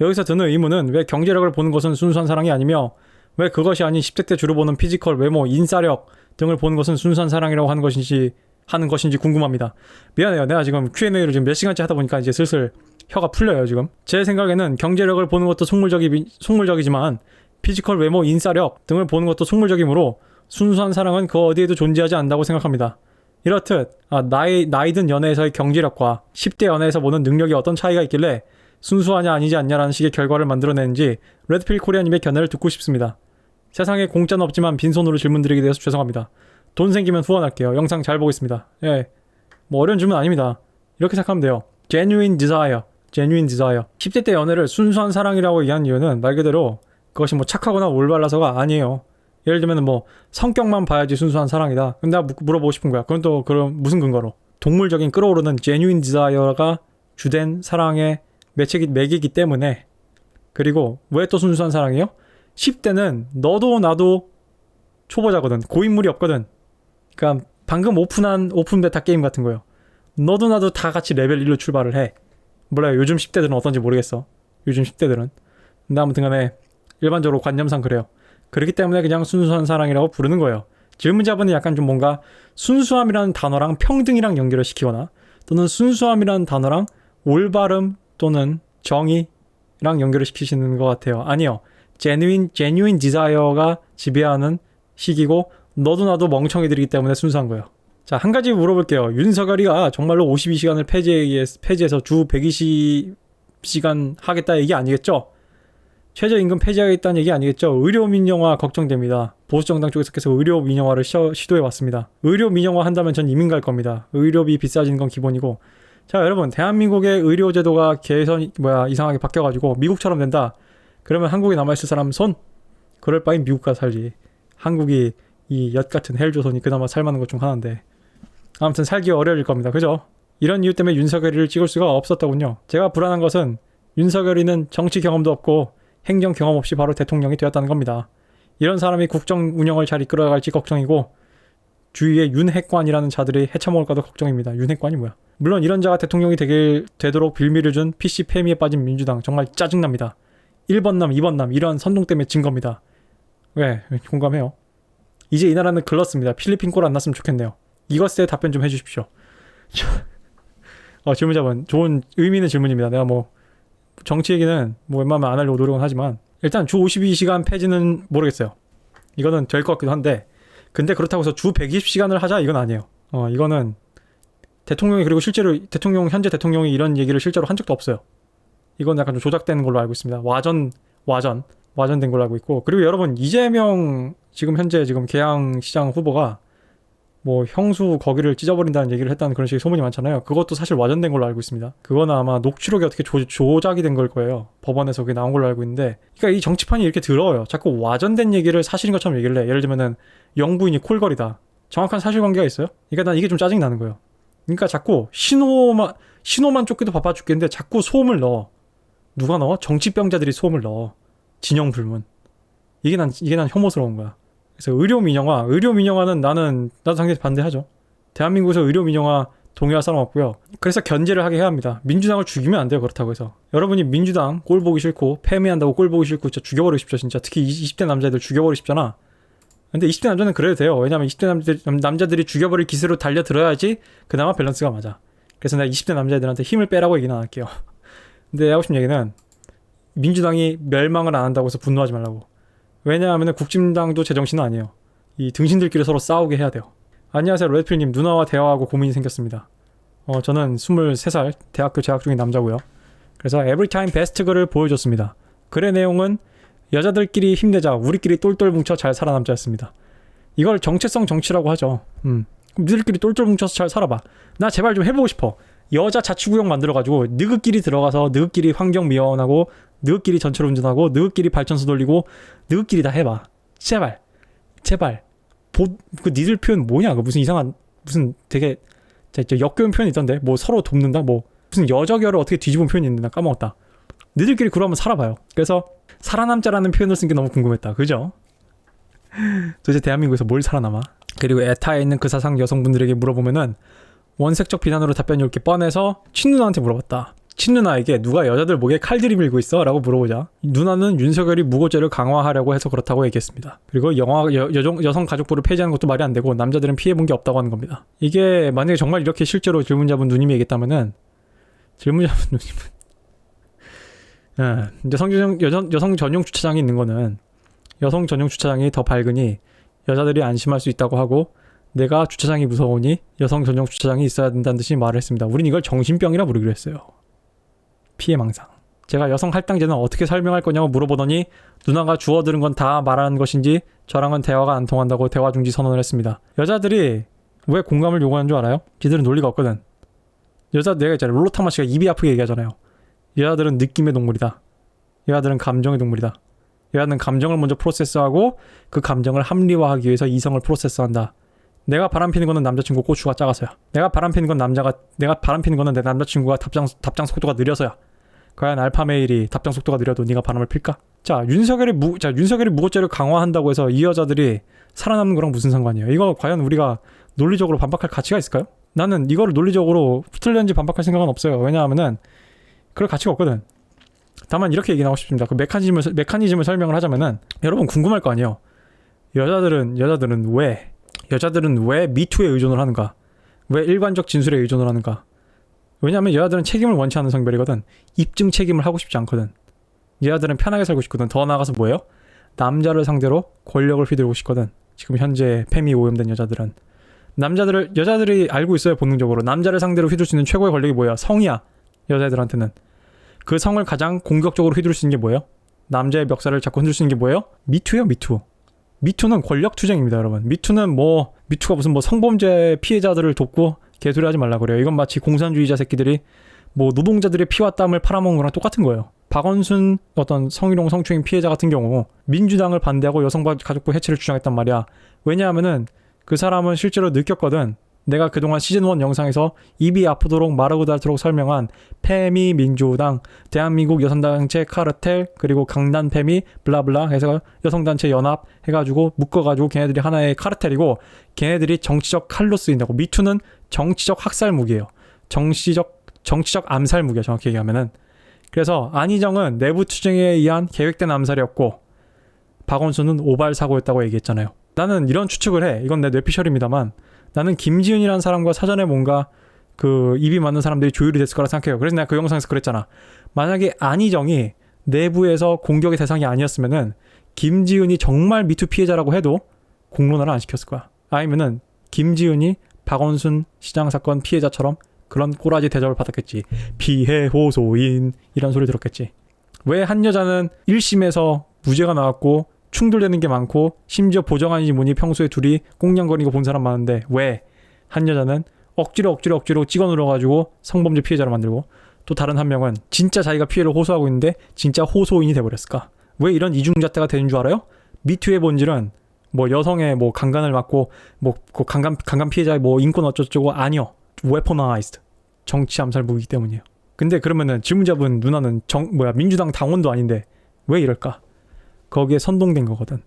여기서 드는 의문은 왜 경제력을 보는 것은 순수한 사랑이 아니며 왜 그것이 아닌 10대 때 주로 보는 피지컬, 외모, 인싸력 등을 보는 것은 순수한 사랑이라고 하는 것인지 궁금합니다. 미안해요. 내가 지금 Q&A를 지금 몇 시간째 하다 보니까 이제 슬슬 혀가 풀려요, 지금. 제 생각에는 경제력을 보는 것도 속물적이지만 피지컬, 외모, 인싸력 등을 보는 것도 속물적이므로 순수한 사랑은 그 어디에도 존재하지 않는다고 생각합니다. 이렇듯 나이 든 연애에서의 경제력과 10대 연애에서 보는 능력이 어떤 차이가 있길래 순수하냐 아니지 않냐라는 식의 결과를 만들어내는지 레드필 코리아님의 견해를 듣고 싶습니다. 세상에 공짜는 없지만 빈손으로 질문드리게 되어서 죄송합니다. 돈 생기면 후원할게요. 영상 잘 보고 있습니다. 예, 뭐 어려운 질문 아닙니다. 이렇게 생각하면 돼요. genuine desire. 10대 때 연애를 순수한 사랑이라고 얘기한 이유는 말 그대로 그것이 뭐 착하거나 올바라서가 아니에요. 예를 들면 뭐 성격만 봐야지 순수한 사랑이다. 그럼 내가 물어보고 싶은 거야. 그럼 무슨 근거로? 동물적인 끌어오르는 genuine desire가 주된 사랑의 맥이기 때문에. 그리고 왜 또 순수한 사랑이에요? 10대는 너도 나도 초보자거든. 고인물이 없거든. 그러니까 방금 오픈 베타 게임 같은 거예요. 너도 나도 다 같이 레벨 1로 출발을 해. 몰라요. 요즘 10대들은 어떤지 모르겠어. 요즘 10대들은. 근데 아무튼 간에 일반적으로 관념상 그래요. 그렇기 때문에 그냥 순수한 사랑이라고 부르는 거예요. 질문자분은 약간 좀 뭔가 순수함이라는 단어랑 평등이랑 연결을 시키거나 또는 순수함이라는 단어랑 올바름 또는 정의랑 연결을 시키시는 것 같아요. 아니요. genuine desire가 지배하는 시기고 너도 나도 멍청이들이기 때문에 순수한 거예요. 자, 한 가지 물어볼게요. 윤석열이가 정말로 52시간을 폐지해서 주 120시간 하겠다 얘기 아니겠죠? 최저임금 폐지하겠다는 얘기 아니겠죠? 의료 민영화 걱정됩니다. 보수정당 쪽에서 계속 의료 민영화를 시도해왔습니다. 의료 민영화 한다면 전 이민 갈 겁니다. 의료비 비싸지는 건 기본이고. 자, 여러분, 대한민국의 의료제도가 이상하게 바뀌어가지고 미국처럼 된다. 그러면 한국에 남아있을 사람 손? 그럴 바엔 미국 가서 살지. 한국이 이 엿같은 헬조선이 그나마 살만한 것 중 하나인데. 아무튼 살기 어려울 겁니다. 그죠? 이런 이유 때문에 윤석열이를 찍을 수가 없었더군요. 제가 불안한 것은 윤석열이는 정치 경험도 없고 행정 경험 없이 바로 대통령이 되었다는 겁니다. 이런 사람이 국정 운영을 잘 이끌어갈지 걱정이고 주위에 윤핵관이라는 자들이 헤쳐먹을까도 걱정입니다. 윤핵관이 뭐야? 물론 이런 자가 대통령이 되도록 빌미를 준 PC 패미에 빠진 민주당 정말 짜증납니다. 1번남 2번남 이런 선동 때문에 진 겁니다. 왜? 공감해요. 이제 이 나라는 글렀습니다. 필리핀 꼴 안 났으면 좋겠네요. 이것에 답변 좀 해주십시오. 질문자분 좋은 의미 있는 질문입니다. 내가 뭐 정치 얘기는 뭐 웬만하면 안 하려고 노력은 하지만 일단 주 52시간 폐지는 모르겠어요. 이거는 될 것 같기도 한데 근데 그렇다고 해서 주 120시간을 하자 이건 아니에요. 이거는 대통령이 그리고 실제로 현재 대통령이 이런 얘기를 실제로 한 적도 없어요. 이건 약간 좀 조작된 걸로 알고 있습니다. 와전된 걸로 알고 있고 그리고 여러분 이재명 현재 계양시장 후보가 뭐 형수 거기를 찢어버린다는 얘기를 했다는 그런 식의 소문이 많잖아요. 그것도 사실 와전된 걸로 알고 있습니다. 그거는 아마 녹취록이 어떻게 조작이 된 걸 거예요. 법원에서 그게 나온 걸로 알고 있는데 그러니까 이 정치판이 이렇게 더러워요. 자꾸 와전된 얘기를 사실인 것처럼 얘기를 해. 예를 들면은 영부인이 콜걸이다. 정확한 사실관계가 있어요? 그러니까 난 이게 좀 짜증이 나는 거예요. 그러니까 자꾸 신호만 쫓기도 바빠 죽겠는데 자꾸 소음을 넣어. 누가 넣어? 정치병자들이 소음을 넣어. 진영 불문. 이게 난 혐오스러운 거야. 그래서 의료 민영화는 나도 상당히 반대하죠. 대한민국에서 의료 민영화 동의할 사람 없고요. 그래서 견제를 하게 해야 합니다. 민주당을 죽이면 안 돼요. 그렇다고 해서. 여러분이 민주당 꼴 보기 싫고 패미한다고 꼴 보기 싫고 진짜 죽여버리고 싶죠. 진짜 특히 20대 남자애들 죽여버리고 싶잖아. 근데 20대 남자는 그래도 돼요. 왜냐면 20대 남자들이 죽여버릴 기세로 달려들어야지 그나마 밸런스가 맞아. 그래서 내가 20대 남자애들한테 힘을 빼라고 얘기는 안 할게요. 근데 하고 싶은 얘기는 민주당이 멸망을 안 한다고 해서 분노하지 말라고. 왜냐하면 국진당도 제정신은 아니에요. 이 등신들끼리 서로 싸우게 해야 돼요. 안녕하세요. 레드필님. 누나와 대화하고 고민이 생겼습니다. 저는 23살 대학교 재학 중인 남자고요. 그래서 에브리타임 베스트 글을 보여줬습니다. 글의 내용은 여자들끼리 힘내자. 우리끼리 똘똘 뭉쳐 잘 살아남자였습니다. 이걸 정체성 정치라고 하죠. 니들끼리 똘똘 뭉쳐서 잘 살아봐. 나 제발 좀 해보고 싶어. 여자 자치구역 만들어가지고 느그끼리 들어가서 느그끼리 환경 미화원하고 느그끼리 전철 운전하고 느그끼리 발전소 돌리고 느그끼리 다 해봐. 제발 그 니들 표현 뭐냐? 그 무슨 이상한 무슨 되게 진짜 역겨운 표현이 있던데. 뭐 서로 돕는다. 뭐 무슨 여적여를 어떻게 뒤집은 표현이 있는데 나 까먹었다. 니들끼리 그러 한번 살아봐요. 그래서 살아남자라는 표현을 쓴 게 너무 궁금했다. 그죠? 도대체 대한민국에서 뭘 살아남아? 그리고 에타에 있는 그 사상 여성분들에게 물어보면은 원색적 비난으로 답변이 올 게 뻔해서 친누나한테 물어봤다. 친누나에게 누가 여자들 목에 칼들이 밀고 있어? 라고 물어보자 누나는 윤석열이 무고죄를 강화하려고 해서 그렇다고 얘기했습니다. 그리고 여성가족부를 폐지하는 것도 말이 안 되고 남자들은 피해본 게 없다고 하는 겁니다. 이게 만약에 정말 이렇게 실제로 질문자분 누님이 얘기했다면은 질문자분 누님은 여성 전용 주차장이 있는 거는 여성 전용 주차장이 더 밝으니 여자들이 안심할 수 있다고 하고 내가 주차장이 무서우니 여성 전용 주차장이 있어야 된다는 듯이 말을 했습니다. 우린 이걸 정신병이라 부르기로 했어요. 피해망상. 제가 여성 할당제는 어떻게 설명할 거냐고 물어보더니 누나가 주워들은 건 다 말하는 것인지 저랑은 대화가 안 통한다고 대화 중지 선언을 했습니다. 여자들이 왜 공감을 요구하는 줄 알아요? 지들은 논리가 없거든. 내가 있잖아요. 롤로타마 씨가 입이 아프게 얘기하잖아요. 여자들은 느낌의 동물이다. 여자들은 감정의 동물이다. 여자는 감정을 먼저 프로세스하고 그 감정을 합리화하기 위해서 이성을 프로세스한다. 내가 바람피는 거는 남자친구 고추가 작아서야. 내가 바람피는 거는 내 남자친구가 답장 속도가 느려서야. 과연 알파메일이 답장 속도가 느려도 네가 바람을 필까? 자, 윤석열이 무고죄를 강화한다고 해서 이 여자들이 살아남는 거랑 무슨 상관이에요? 이거 과연 우리가 논리적으로 반박할 가치가 있을까요? 나는 이거를 논리적으로 틀렸는지 반박할 생각은 없어요. 왜냐하면은 그럴 가치가 없거든. 다만 이렇게 얘기하고 싶습니다. 그 메커니즘을 설명을 하자면은 여러분 궁금할 거 아니에요. 여자들은 왜 미투에 의존을 하는가? 왜 일관적 진술에 의존을 하는가? 왜냐하면 여자들은 책임을 원치 않는 성별이거든. 입증 책임을 하고 싶지 않거든. 여자들은 편하게 살고 싶거든. 더 나아가서 뭐예요? 남자를 상대로 권력을 휘두르고 싶거든. 지금 현재 페미 오염된 여자들은 여자들이 알고 있어요. 본능적으로 남자를 상대로 휘둘 수 있는 최고의 권력이 뭐야? 성이야. 여자애들한테는 그 성을 가장 공격적으로 휘두를 수 있는 게 뭐예요? 남자의 멱살을 잡고 흔들 수 있는 게 뭐예요? 미투예요. 미투는 권력 투쟁입니다, 여러분. 미투가 무슨 성범죄 피해자들을 돕고 개소리 하지 말라 그래요. 이건 마치 공산주의자 새끼들이 노동자들의 피와 땀을 팔아먹는 거랑 똑같은 거예요. 박원순 어떤 성희롱 성추행 피해자 같은 경우 민주당을 반대하고 여성가족부 해체를 주장했단 말이야. 왜냐하면은 그 사람은 실제로 느꼈거든. 내가 그동안 시즌1 영상에서 입이 아프도록 마르고 닳도록 설명한 페미 민주당, 대한민국 여성단체 카르텔, 그리고 강단페미 블라블라 해서 여성단체 연합 해가지고 묶어가지고 걔네들이 하나의 카르텔이고 걔네들이 정치적 칼로 쓰인다고. 미투는 정치적 학살 무기예요. 정치적 암살 무기야, 정확히 얘기하면은. 그래서 안희정은 내부 투쟁에 의한 계획된 암살이었고 박원순은 오발 사고였다고 얘기했잖아요. 나는 이런 추측을 해. 이건 내 뇌피셜입니다만 나는 김지은이라는 사람과 사전에 뭔가 그 입이 맞는 사람들이 조율이 됐을 거라 생각해요. 그래서 내가 그 영상에서 그랬잖아. 만약에 안희정이 내부에서 공격의 대상이 아니었으면은 김지은이 정말 미투 피해자라고 해도 공론화를 안 시켰을 거야. 아니면은 김지은이 박원순 시장 사건 피해자처럼 그런 꼬라지 대접을 받았겠지. 피해 호소인 이런 소리 들었겠지. 왜 한 여자는 1심에서 무죄가 나왔고 충돌되는 게 많고 심지어 보정아닌지 뭐니 평소에 둘이 꽁냥거리고 본 사람 많은데 왜 한 여자는 억지로 찍어 눌러가지고 성범죄 피해자를 만들고 또 다른 한 명은 진짜 자기가 피해를 호소하고 있는데 진짜 호소인이 돼버렸을까? 왜 이런 이중잣대가 되는 줄 알아요? 미투의 본질은 여성의 강간을 받고 그 강간 피해자의 인권 어쩌고 아니요. weaponized 정치 암살 무기이기 때문이에요. 근데 그러면은 질문자분 누나는 민주당 당원도 아닌데 왜 이럴까? 거기에 선동된 거거든.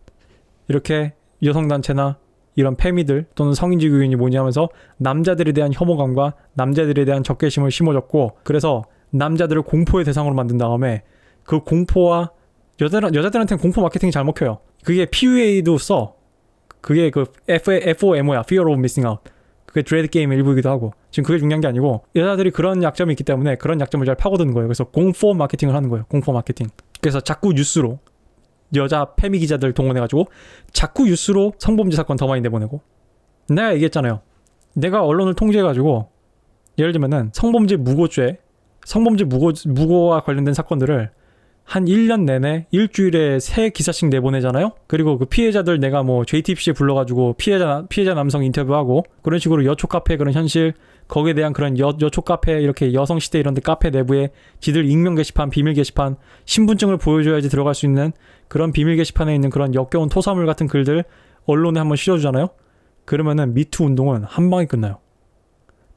이렇게 여성단체나 이런 페미들 또는 성인지교인이 하면서 남자들에 대한 혐오감과 남자들에 대한 적개심을 심어줬고 그래서 남자들을 공포의 대상으로 만든 다음에 그 공포와 여자들한테는 공포 마케팅이 잘 먹혀요. 그게 PUA도 써. 그게 그 FOMO야. Fear of Missing Out. 그게 드레드 게임의 일부이기도 하고 지금 그게 중요한 게 아니고 여자들이 그런 약점이 있기 때문에 그런 약점을 잘 파고드는 거예요. 그래서 공포 마케팅을 하는 거예요. 공포 마케팅. 그래서 자꾸 뉴스로 여자 페미 기자들 동원해가지고 자꾸 뉴스로 성범죄 사건 더 많이 내보내고 내가 얘기했잖아요. 내가 언론을 통제해가지고 예를 들면은 성범죄 무고와 관련된 사건들을 한 1년 내내 일주일에 3기사씩 내보내잖아요. 그리고 그 피해자들 내가 JTBC에 불러가지고 피해자 남성 인터뷰하고 그런 식으로 여초 카페 그런 현실 거기에 대한 그런 여초 카페 이렇게 여성시대 이런 데 카페 내부에 지들 익명 게시판 비밀 게시판 신분증을 보여줘야지 들어갈 수 있는 그런 비밀 게시판에 있는 그런 역겨운 토사물 같은 글들 언론에 한번 실어주잖아요. 그러면은 미투 운동은 한 방에 끝나요.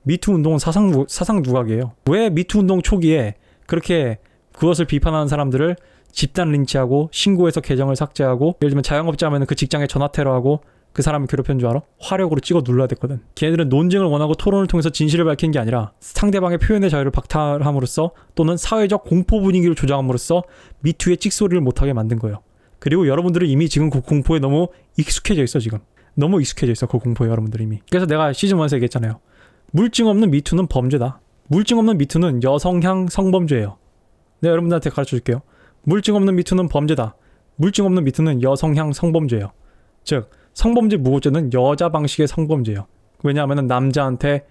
미투 운동은 사상 누각이에요. 왜 미투 운동 초기에 그렇게 그것을 비판하는 사람들을 집단 린치하고 신고해서 계정을 삭제하고, 예를 들면 자영업자면 그 직장에 전화 테러하고 그 사람을 괴롭히는 줄 알아? 화력으로 찍어 눌러야 됐거든. 걔네들은 논쟁을 원하고 토론을 통해서 진실을 밝힌 게 아니라 상대방의 표현의 자유를 박탈함으로써 또는 사회적 공포 분위기를 조장함으로써 미투의 찍소리를 못하게 만든 거예요. 그리고 여러분들은 이미 지금 그 공포에 너무 익숙해져 있어. 지금 너무 익숙해져 있어 그 공포에 여러분들 이미. 그래서 내가 시즌 1에서 얘기했잖아요. 물증 없는 미투는 범죄다. 물증 없는 미투는 여성향 성범죄예요. 내가 여러분들한테 가르쳐 줄게요. 물증 없는 미투는 범죄다. 물증 없는 미투는 여성향 성범죄예요. 즉 성범죄 무고죄는 여자 방식의 성범죄예요. 왜냐하면 남자한테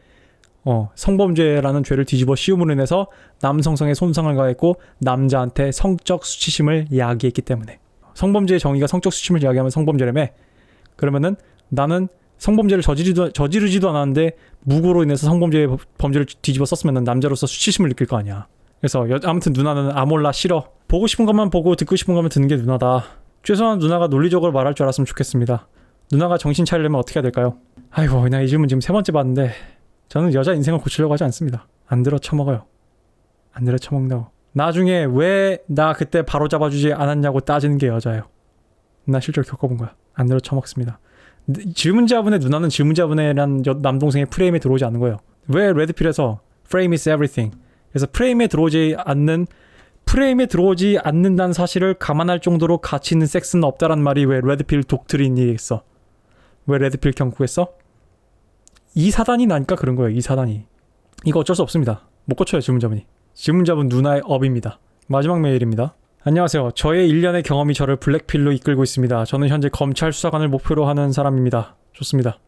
성범죄라는 죄를 뒤집어 씌움으로 인해서 남성성에 손상을 가했고 남자한테 성적 수치심을 야기했기 때문에. 성범죄의 정의가 성적 수치심을 야기하면 성범죄라며. 그러면은 나는 성범죄를 저지르지도 않았는데 무고로 인해서 범죄를 뒤집어 썼으면 남자로서 수치심을 느낄 거 아니야. 그래서 아무튼 누나는 아몰라 싫어. 보고 싶은 것만 보고 듣고 싶은 것만 듣는 게 누나다. 최소한 누나가 논리적으로 말할 줄 알았으면 좋겠습니다. 누나가 정신 차리려면 어떻게 해야 될까요? 아이고, 그냥 이 질문 지금 3번째 봤는데 저는 여자 인생을 고치려고 하지 않습니다. 안 들어 처먹어요. 안 들어 처먹는다고. 나중에 왜 나 그때 바로 잡아주지 않았냐고 따지는 게 여자예요. 나 실제로 겪어본 거야. 안 들어 처먹습니다. 질문자분의 누나는 질문자분이란 남동생의 프레임에 들어오지 않는 거예요. 왜 레드필에서 frame is everything. 그래서 프레임에 들어오지 않는다는 사실을 감안할 정도로 가치 있는 섹스는 없다란 말이 왜 레드필 독트린이겠어? 왜 레드필 경고했어? 이 사단이 나니까 그런 거예요. 이 사단이. 이거 어쩔 수 없습니다. 못 고쳐요, 질문자분이. 질문자분 누나의 업입니다. 마지막 메일입니다. 안녕하세요. 저의 1년의 경험이 저를 블랙필로 이끌고 있습니다. 저는 현재 검찰 수사관을 목표로 하는 사람입니다. 좋습니다.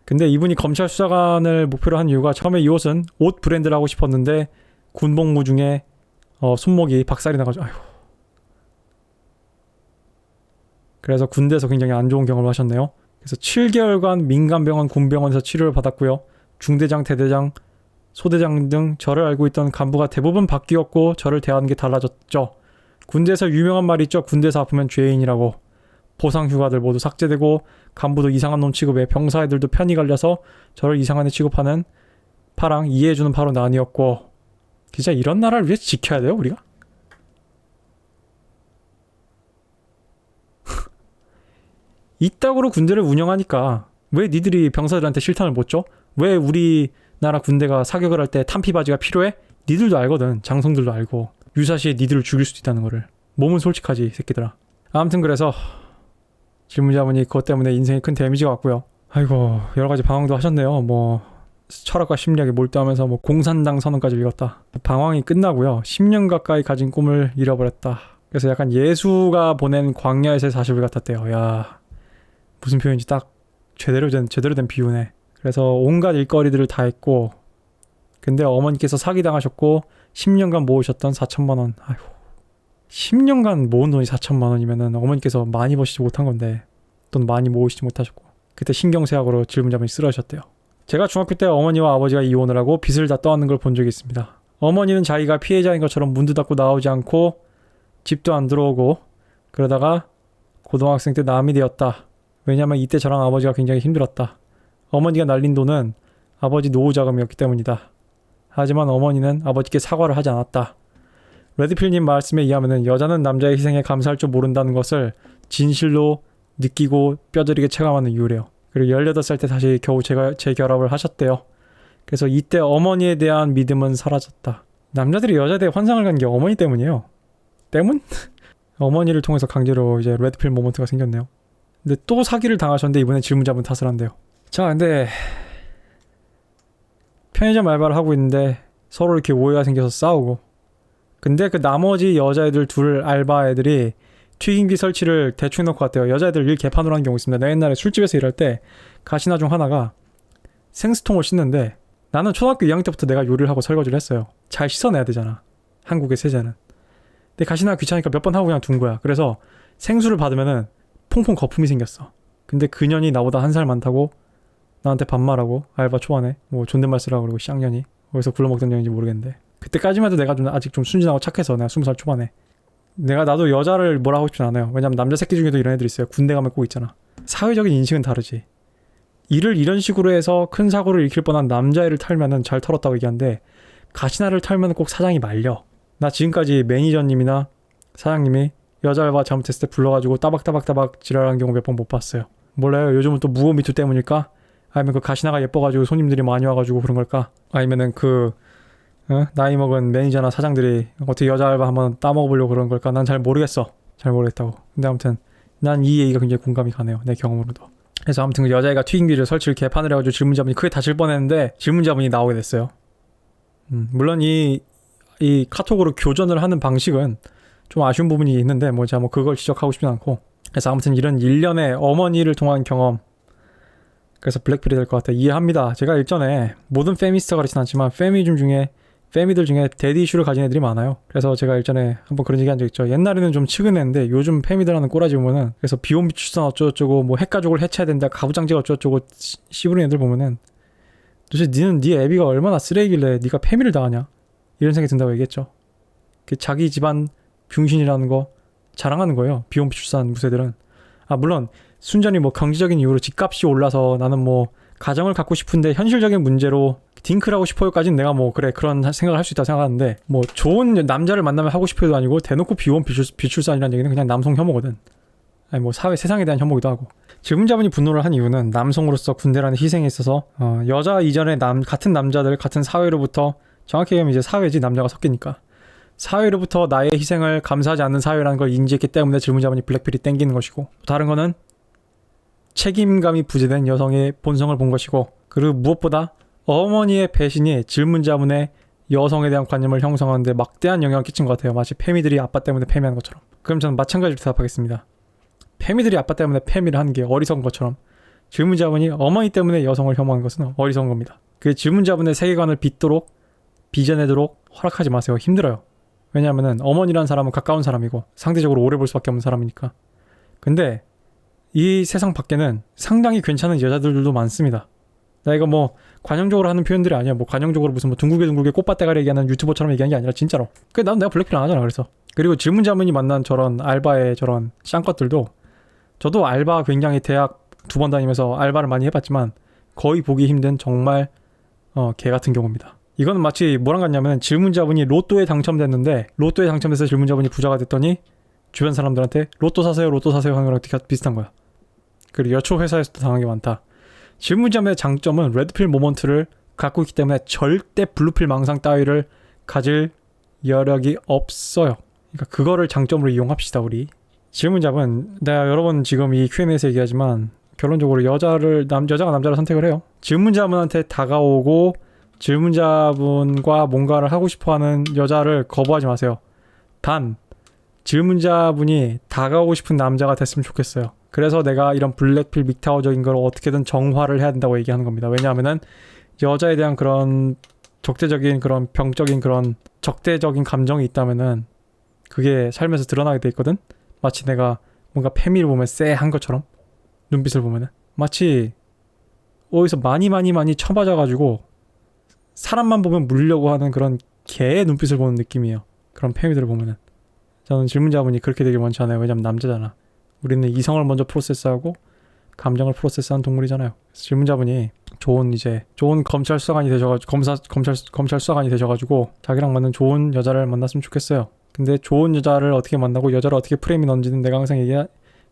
근데 이분이 검찰 수사관을 목표로 한 이유가, 처음에 이 옷은 옷 브랜드를 하고 싶었는데 군복무 중에 손목이 박살이 나가지고, 아휴. 그래서 군대에서 굉장히 안 좋은 경험을 하셨네요. 그래서 7개월간 민간병원, 군병원에서 치료를 받았고요. 중대장, 대대장, 소대장 등 저를 알고 있던 간부가 대부분 바뀌었고 저를 대하는 게 달라졌죠. 군대에서 유명한 말이 있죠. 군대에서 아프면 죄인이라고. 보상휴가들 모두 삭제되고 간부도 이상한 놈 취급해 병사 애들도 편이 갈려서 저를 이상한 애 취급하는 파랑 이해해주는 바로 난이었고, 진짜 이런 나라를 위해 지켜야 돼요 우리가? 이따구로 군대를 운영하니까 왜 니들이 병사들한테 실탄을 못 줘? 왜 우리나라 군대가 사격을 할 때 탄피 바지가 필요해? 니들도 알거든. 장성들도 알고. 유사시에 니들을 죽일 수도 있다는 거를. 몸은 솔직하지 이 새끼들아. 아무튼 그래서 질문자분이 그것 때문에 인생에 큰 데미지가 왔고요. 아이고, 여러가지 방황도 하셨네요. 뭐 철학과 심리학에 몰두하면서 뭐 공산당 선언까지 읽었다. 방황이 끝나고요. 10년 가까이 가진 꿈을 잃어버렸다. 그래서 약간 예수가 보낸 광야에서의 40일 같았대요. 야, 무슨 표현인지 딱 제대로 된 비유네. 그래서 온갖 일거리들을 다 했고, 근데 어머니께서 사기당하셨고 10년간 모으셨던 4천만 원. 아이고, 10년간 모은 돈이 4천만 원이면은 어머니께서 많이 버시지 못한 건데 돈 많이 모으시지 못하셨고, 그때 신경쇠약으로 질문자분이 쓰러졌대요. 제가 중학교 때 어머니와 아버지가 이혼을 하고 빚을 다 떠안는 걸 본 적이 있습니다. 어머니는 자기가 피해자인 것처럼 문도 닫고 나오지 않고 집도 안 들어오고, 그러다가 고등학생 때 남이 되었다. 왜냐면 이때 저랑 아버지가 굉장히 힘들었다. 어머니가 날린 돈은 아버지 노후 자금이었기 때문이다. 하지만 어머니는 아버지께 사과를 하지 않았다. 레드필님 말씀에 의하면 여자는 남자의 희생에 감사할 줄 모른다는 것을 진실로 느끼고 뼈저리게 체감하는 이유래요. 그리고 18살 때 다시 겨우 재결합을 하셨대요. 그래서 이때 어머니에 대한 믿음은 사라졌다. 남자들이 여자에 대해 환상을 갖는 게 어머니 때문이에요. 때문? 어머니를 통해서 강제로 이제 레드필 모먼트가 생겼네요. 근데 또 사기를 당하셨는데 이번에 질문자분 탓을 한대요. 자, 근데 편의점 알바를 하고 있는데 서로 이렇게 오해가 생겨서 싸우고, 근데 그 나머지 여자애들 둘 알바애들이 튀김기 설치를 대충 넣고 갔대요. 여자애들 일 개판으로 한 경우 있습니다. 내가 옛날에 술집에서 일할 때 가시나 중 하나가 생수통을 씻는데, 나는 초등학교 2학년 때부터 내가 요리를 하고 설거지를 했어요. 잘 씻어내야 되잖아, 한국의 세제는. 근데 가시나가 귀찮으니까 몇 번 하고 그냥 둔 거야. 그래서 생수를 받으면은 퐁퐁 거품이 생겼어. 근데 그년이 나보다 한 살 많다고 나한테 반말하고, 알바 초반에 뭐 존댓말 쓰라고 그러고, 쌍년이 어디서 굴러먹던 년인지 모르겠는데, 그때까지만 해도 내가 좀 아직 좀 순진하고 착해서, 내가 20살 초반에 나도 여자를 뭐라 하고 싶진 않아요. 왜냐면 남자 새끼 중에도 이런 애들 있어요. 군대 가면 꼭 있잖아. 사회적인 인식은 다르지. 일을 이런 식으로 해서 큰 사고를 일으킬 뻔한 남자애를 털면은 잘 털었다고 얘기하는데 가시나를 털면 꼭 사장이 말려. 나 지금까지 매니저님이나 사장님이 여자 알바 잘못했을 때 불러가지고 따박따박 지랄하는 경우 몇 번 못 봤어요. 몰라요. 요즘은 또 무고 미투 때문일까? 아니면 그 가시나가 예뻐가지고 손님들이 많이 와가지고 그런 걸까? 아니면은 나이 먹은 매니저나 사장들이 어떻게 여자 알바 한번 따먹어보려고 그런 걸까? 난 잘 모르겠어. 잘 모르겠다고. 근데 아무튼 난 이 얘기가 굉장히 공감이 가네요. 내 경험으로도. 그래서 아무튼 그 여자애가 튀김기를 설치를 개판을 해가지고 질문자분이 크게 다칠 뻔했는데 질문자분이 나오게 됐어요. 물론 이 카톡으로 교전을 하는 방식은 좀 아쉬운 부분이 있는데 제가 그걸 지적하고 싶진 않고. 그래서 아무튼 이런 일련의 어머니를 통한 경험, 그래서 블랙필이 될 것 같아요. 이해합니다. 제가 일전에 모든 페미니스트가 그렇진 않지만 페미들 중에 데디 이슈를 가진 애들이 많아요. 그래서 제가 일전에 한번 그런 얘기 한 적 있죠. 옛날에는 좀 측은했는데 요즘 페미들하는 꼬라지 보면은, 그래서 비혼비 출산 어쩌고저쩌고 핵가족을 해체해야 된다, 가부장제가 어쩌고저쩌고 씨부린 애들 보면은 도대체 니는 네 애비가 얼마나 쓰레기길래 네가 페미를 당하냐, 이런 생각이 든다고 얘기했죠. 자기 집안 병신이라는 거 자랑하는 거예요. 비혼비 출산 무새들은. 물론 순전히 경제적인 이유로 집값이 올라서 나는 가정을 갖고 싶은데 현실적인 문제로 딩크를 하고 싶어요까지는 내가 그래 그런 생각을 할 수 있다고 생각하는데, 좋은 남자를 만나면 하고 싶어요도 아니고 대놓고 비혼 비출산이라는 얘기는 그냥 남성 혐오거든. 아니 사회 세상에 대한 혐오기도 하고. 질문자분이 분노를 한 이유는 남성으로서 군대라는 희생에 있어서 여자 이전에 같은 남자들 같은 사회로부터, 정확히 얘기하면 이제 사회지, 남자가 섞이니까 사회로부터 나의 희생을 감사하지 않는 사회라는 걸 인지했기 때문에 질문자분이 블랙필이 땡기는 것이고, 다른 거는 책임감이 부재된 여성의 본성을 본 것이고, 그리고 무엇보다 어머니의 배신이 질문자분의 여성에 대한 관념을 형성하는데 막대한 영향을 끼친 것 같아요. 마치 페미들이 아빠 때문에 페미하는 것처럼. 그럼 저는 마찬가지로 대답하겠습니다. 페미들이 아빠 때문에 페미를 하는 게 어리석은 것처럼 질문자분이 어머니 때문에 여성을 혐오하는 것은 어리석은 겁니다. 그 질문자분의 세계관을 빚어내도록 허락하지 마세요. 힘들어요. 왜냐하면 어머니란 사람은 가까운 사람이고 상대적으로 오래 볼 수밖에 없는 사람이니까. 근데 이 세상 밖에는 상당히 괜찮은 여자들도 많습니다. 나 이거 관용적으로 하는 표현들이 아니야. 관용적으로 무슨 둥글게 꽃밭대가리 얘기하는 유튜버처럼 얘기하는 게 아니라 진짜로. 난 내가 블랙필 안 하잖아. 그래서. 그리고 질문자분이 만난 저런 알바의 저런 쌍것들도, 저도 알바 굉장히 대학 2번 다니면서 알바를 많이 해봤지만 거의 보기 힘든 정말 개 같은 경우입니다. 이거는 마치 뭐랑 같냐면, 질문자분이 로또에 당첨됐는데 로또에 당첨돼서 질문자분이 부자가 됐더니 주변 사람들한테 로또 사세요 하는 거랑 비슷한 거야. 그리고 여초 회사에서도 당한 게 많다. 질문자분의 장점은 레드필 모먼트를 갖고 있기 때문에 절대 블루필 망상 따위를 가질 여력이 없어요. 그러니까 그거를 장점으로 이용합시다. 우리 질문자분, 내가 여러 번 지금 이 Q&A에서 얘기하지만 결론적으로 여자가 남자를 선택을 해요. 질문자분한테 다가오고 질문자분과 뭔가를 하고 싶어하는 여자를 거부하지 마세요. 단 질문자분이 다가오고 싶은 남자가 됐으면 좋겠어요. 그래서 내가 이런 블랙필 믹타워적인 걸 어떻게든 정화를 해야 된다고 얘기하는 겁니다. 왜냐하면은 여자에 대한 그런 적대적인 그런 병적인 그런 적대적인 감정이 있다면은 그게 삶에서 드러나게 돼 있거든. 마치 내가 뭔가 페미를 보면 쎄한 것처럼, 눈빛을 보면은 마치 어디서 많이 쳐맞아가지고 사람만 보면 물려고 하는 그런 개의 눈빛을 보는 느낌이에요. 그런 페미들을 보면은. 저는 질문자분이 그렇게 되길 원치 않아요. 왜냐면 남자잖아. 우리는 이성을 먼저 프로세스하고 감정을 프로세스하는 동물이잖아요. 그래서 질문자분이 좋은 검찰 수사관이 되셔가지고 검찰 수사관이 되셔가지고 자기랑 맞는 좋은 여자를 만났으면 좋겠어요. 근데 좋은 여자를 어떻게 만나고 여자를 어떻게 프레임에 넣는지는 내가 항상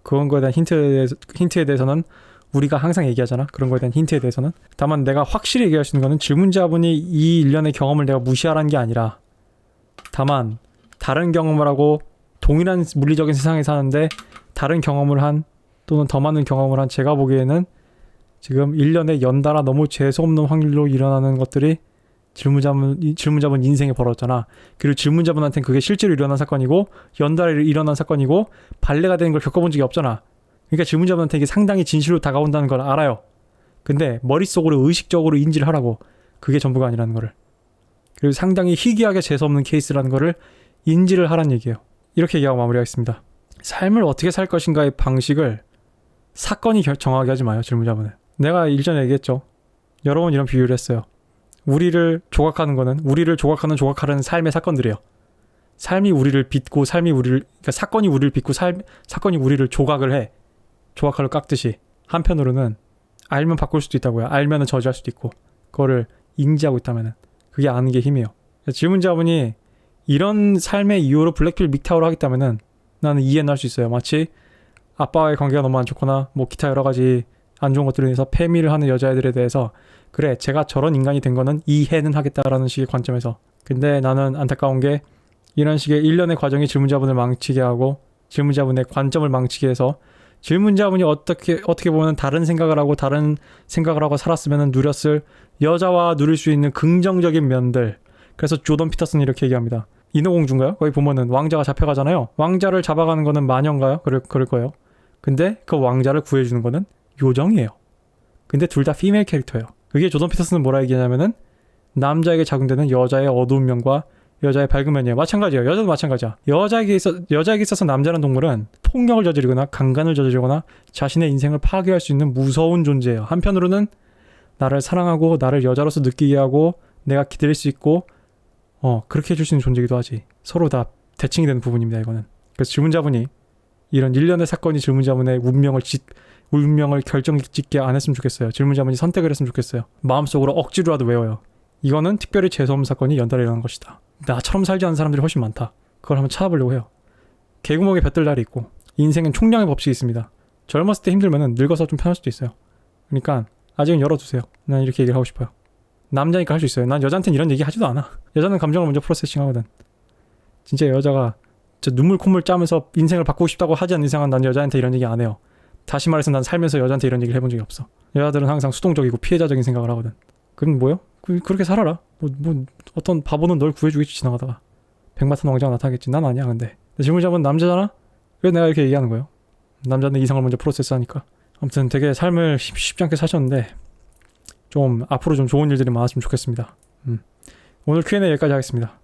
그런 거에 대한 힌트에 대해서는 우리가 항상 얘기하잖아. 그런 거에 대한 힌트에 대해서는. 다만 내가 확실히 얘기할 수 있는 거는 질문자분이 이 일련의 경험을 내가 무시하라는 게 아니라, 다만 다른 경험을 하고 동일한 물리적인 세상에 사는데 다른 경험을 한, 또는 더 많은 경험을 한 제가 보기에는 지금 1년에 연달아 너무 재수없는 확률로 일어나는 것들이 질문자분 인생에 벌어졌잖아. 그리고 질문자분한테는 그게 실제로 일어난 사건이고 연달아 일어난 사건이고 발레가 되는 걸 겪어본 적이 없잖아. 그러니까 질문자분한테 이게 상당히 진실로 다가온다는 걸 알아요. 근데 머릿속으로 의식적으로 인지를 하라고. 그게 전부가 아니라는 거를. 그리고 상당히 희귀하게 재수없는 케이스라는 거를 인지를 하란 얘기예요. 이렇게 얘기하고 마무리하겠습니다. 삶을 어떻게 살 것인가의 방식을 사건이 정하게 하지 마요. 질문자분은. 내가 일전에 얘기했죠. 여러 번 이런 비유를 했어요. 우리를 조각하는 삶의 사건들이에요. 삶이 우리를 빚고 그러니까 사건이 우리를 빚고 사건이 우리를 조각을 해. 조각칼로 깎듯이 한편으로는 알면 바꿀 수도 있다고요. 알면은 저지할 수도 있고 그거를 인지하고 있다면은 그게 아는 게 힘이에요. 질문자분이 이런 삶의 이유로 블랙필 믹타오를 하겠다면은 나는 이해는 할 수 있어요. 마치 아빠와의 관계가 너무 안 좋거나 뭐 기타 여러 가지 안 좋은 것들에 대해서 패미를 하는 여자애들에 대해서 그래 제가 저런 인간이 된 거는 이해는 하겠다라는 식의 관점에서. 근데 나는 안타까운 게 이런 식의 일련의 과정이 질문자분을 망치게 하고 질문자분의 관점을 망치게 해서 질문자분이 어떻게 보면 다른 생각을 하고 살았으면 누렸을 여자와 누릴 수 있는 긍정적인 면들. 그래서 조던 피터슨이 이렇게 얘기합니다. 인어공주인가요? 거기 보면은 왕자가 잡혀가잖아요. 왕자를 잡아가는 거는 마녀인가요? 그럴 거예요. 근데 그 왕자를 구해주는 거는 요정이에요. 근데 둘 다 피메일 캐릭터예요. 그게 조던 피터슨은 뭐라 얘기하냐면은 남자에게 작용되는 여자의 어두운 면과 여자의 밝은 면이에요. 마찬가지예요. 여자도 마찬가지야. 여자에게 있어서 남자라는 동물은 폭력을 저지르거나 강간을 저지르거나 자신의 인생을 파괴할 수 있는 무서운 존재예요. 한편으로는 나를 사랑하고 나를 여자로서 느끼게 하고 내가 기다릴 수 있고 그렇게 해줄 수 있는 존재이기도 하지. 서로 다 대칭이 되는 부분입니다. 이거는. 그래서 질문자분이 이런 일련의 사건이 질문자분의 운명을 결정짓게 안 했으면 좋겠어요. 질문자분이 선택을 했으면 좋겠어요. 마음속으로 억지로라도 외워요. 이거는 특별히 재수없는 사건이 연달아 일어난 것이다. 나처럼 살지 않는 사람들이 훨씬 많다. 그걸 한번 찾아보려고 해요. 개구멍에 볕들 날이 있고 인생은 총량의 법칙이 있습니다. 젊었을 때 힘들면은 늙어서 좀 편할 수도 있어요. 그러니까 아직은 열어두세요. 난 이렇게 얘기를 하고 싶어요. 남자니까 할 수 있어요. 난 여자한테는 이런 얘기 하지도 않아. 여자는 감정을 먼저 프로세싱 하거든. 진짜 여자가 눈물 콧물 짜면서 인생을 바꾸고 싶다고 하지 않는 이상은 난 여자한테 이런 얘기 안 해요. 다시 말해서 난 살면서 여자한테 이런 얘기를 해본 적이 없어. 여자들은 항상 수동적이고 피해자적인 생각을 하거든. 그럼 뭐요? 그렇게 살아라. 어떤 바보는 널 구해주겠지 지나가다가. 백마탄 왕자가 나타나겠지. 난 아니야 근데. 질문자분 남자잖아? 그래서 내가 이렇게 얘기하는 거예요. 남자는 이성을 먼저 프로세스하니까. 아무튼 되게 삶을 쉽지 않게 사셨는데 좀 앞으로 좀 좋은 일들이 많았으면 좋겠습니다. 오늘 Q&A 여기까지 하겠습니다.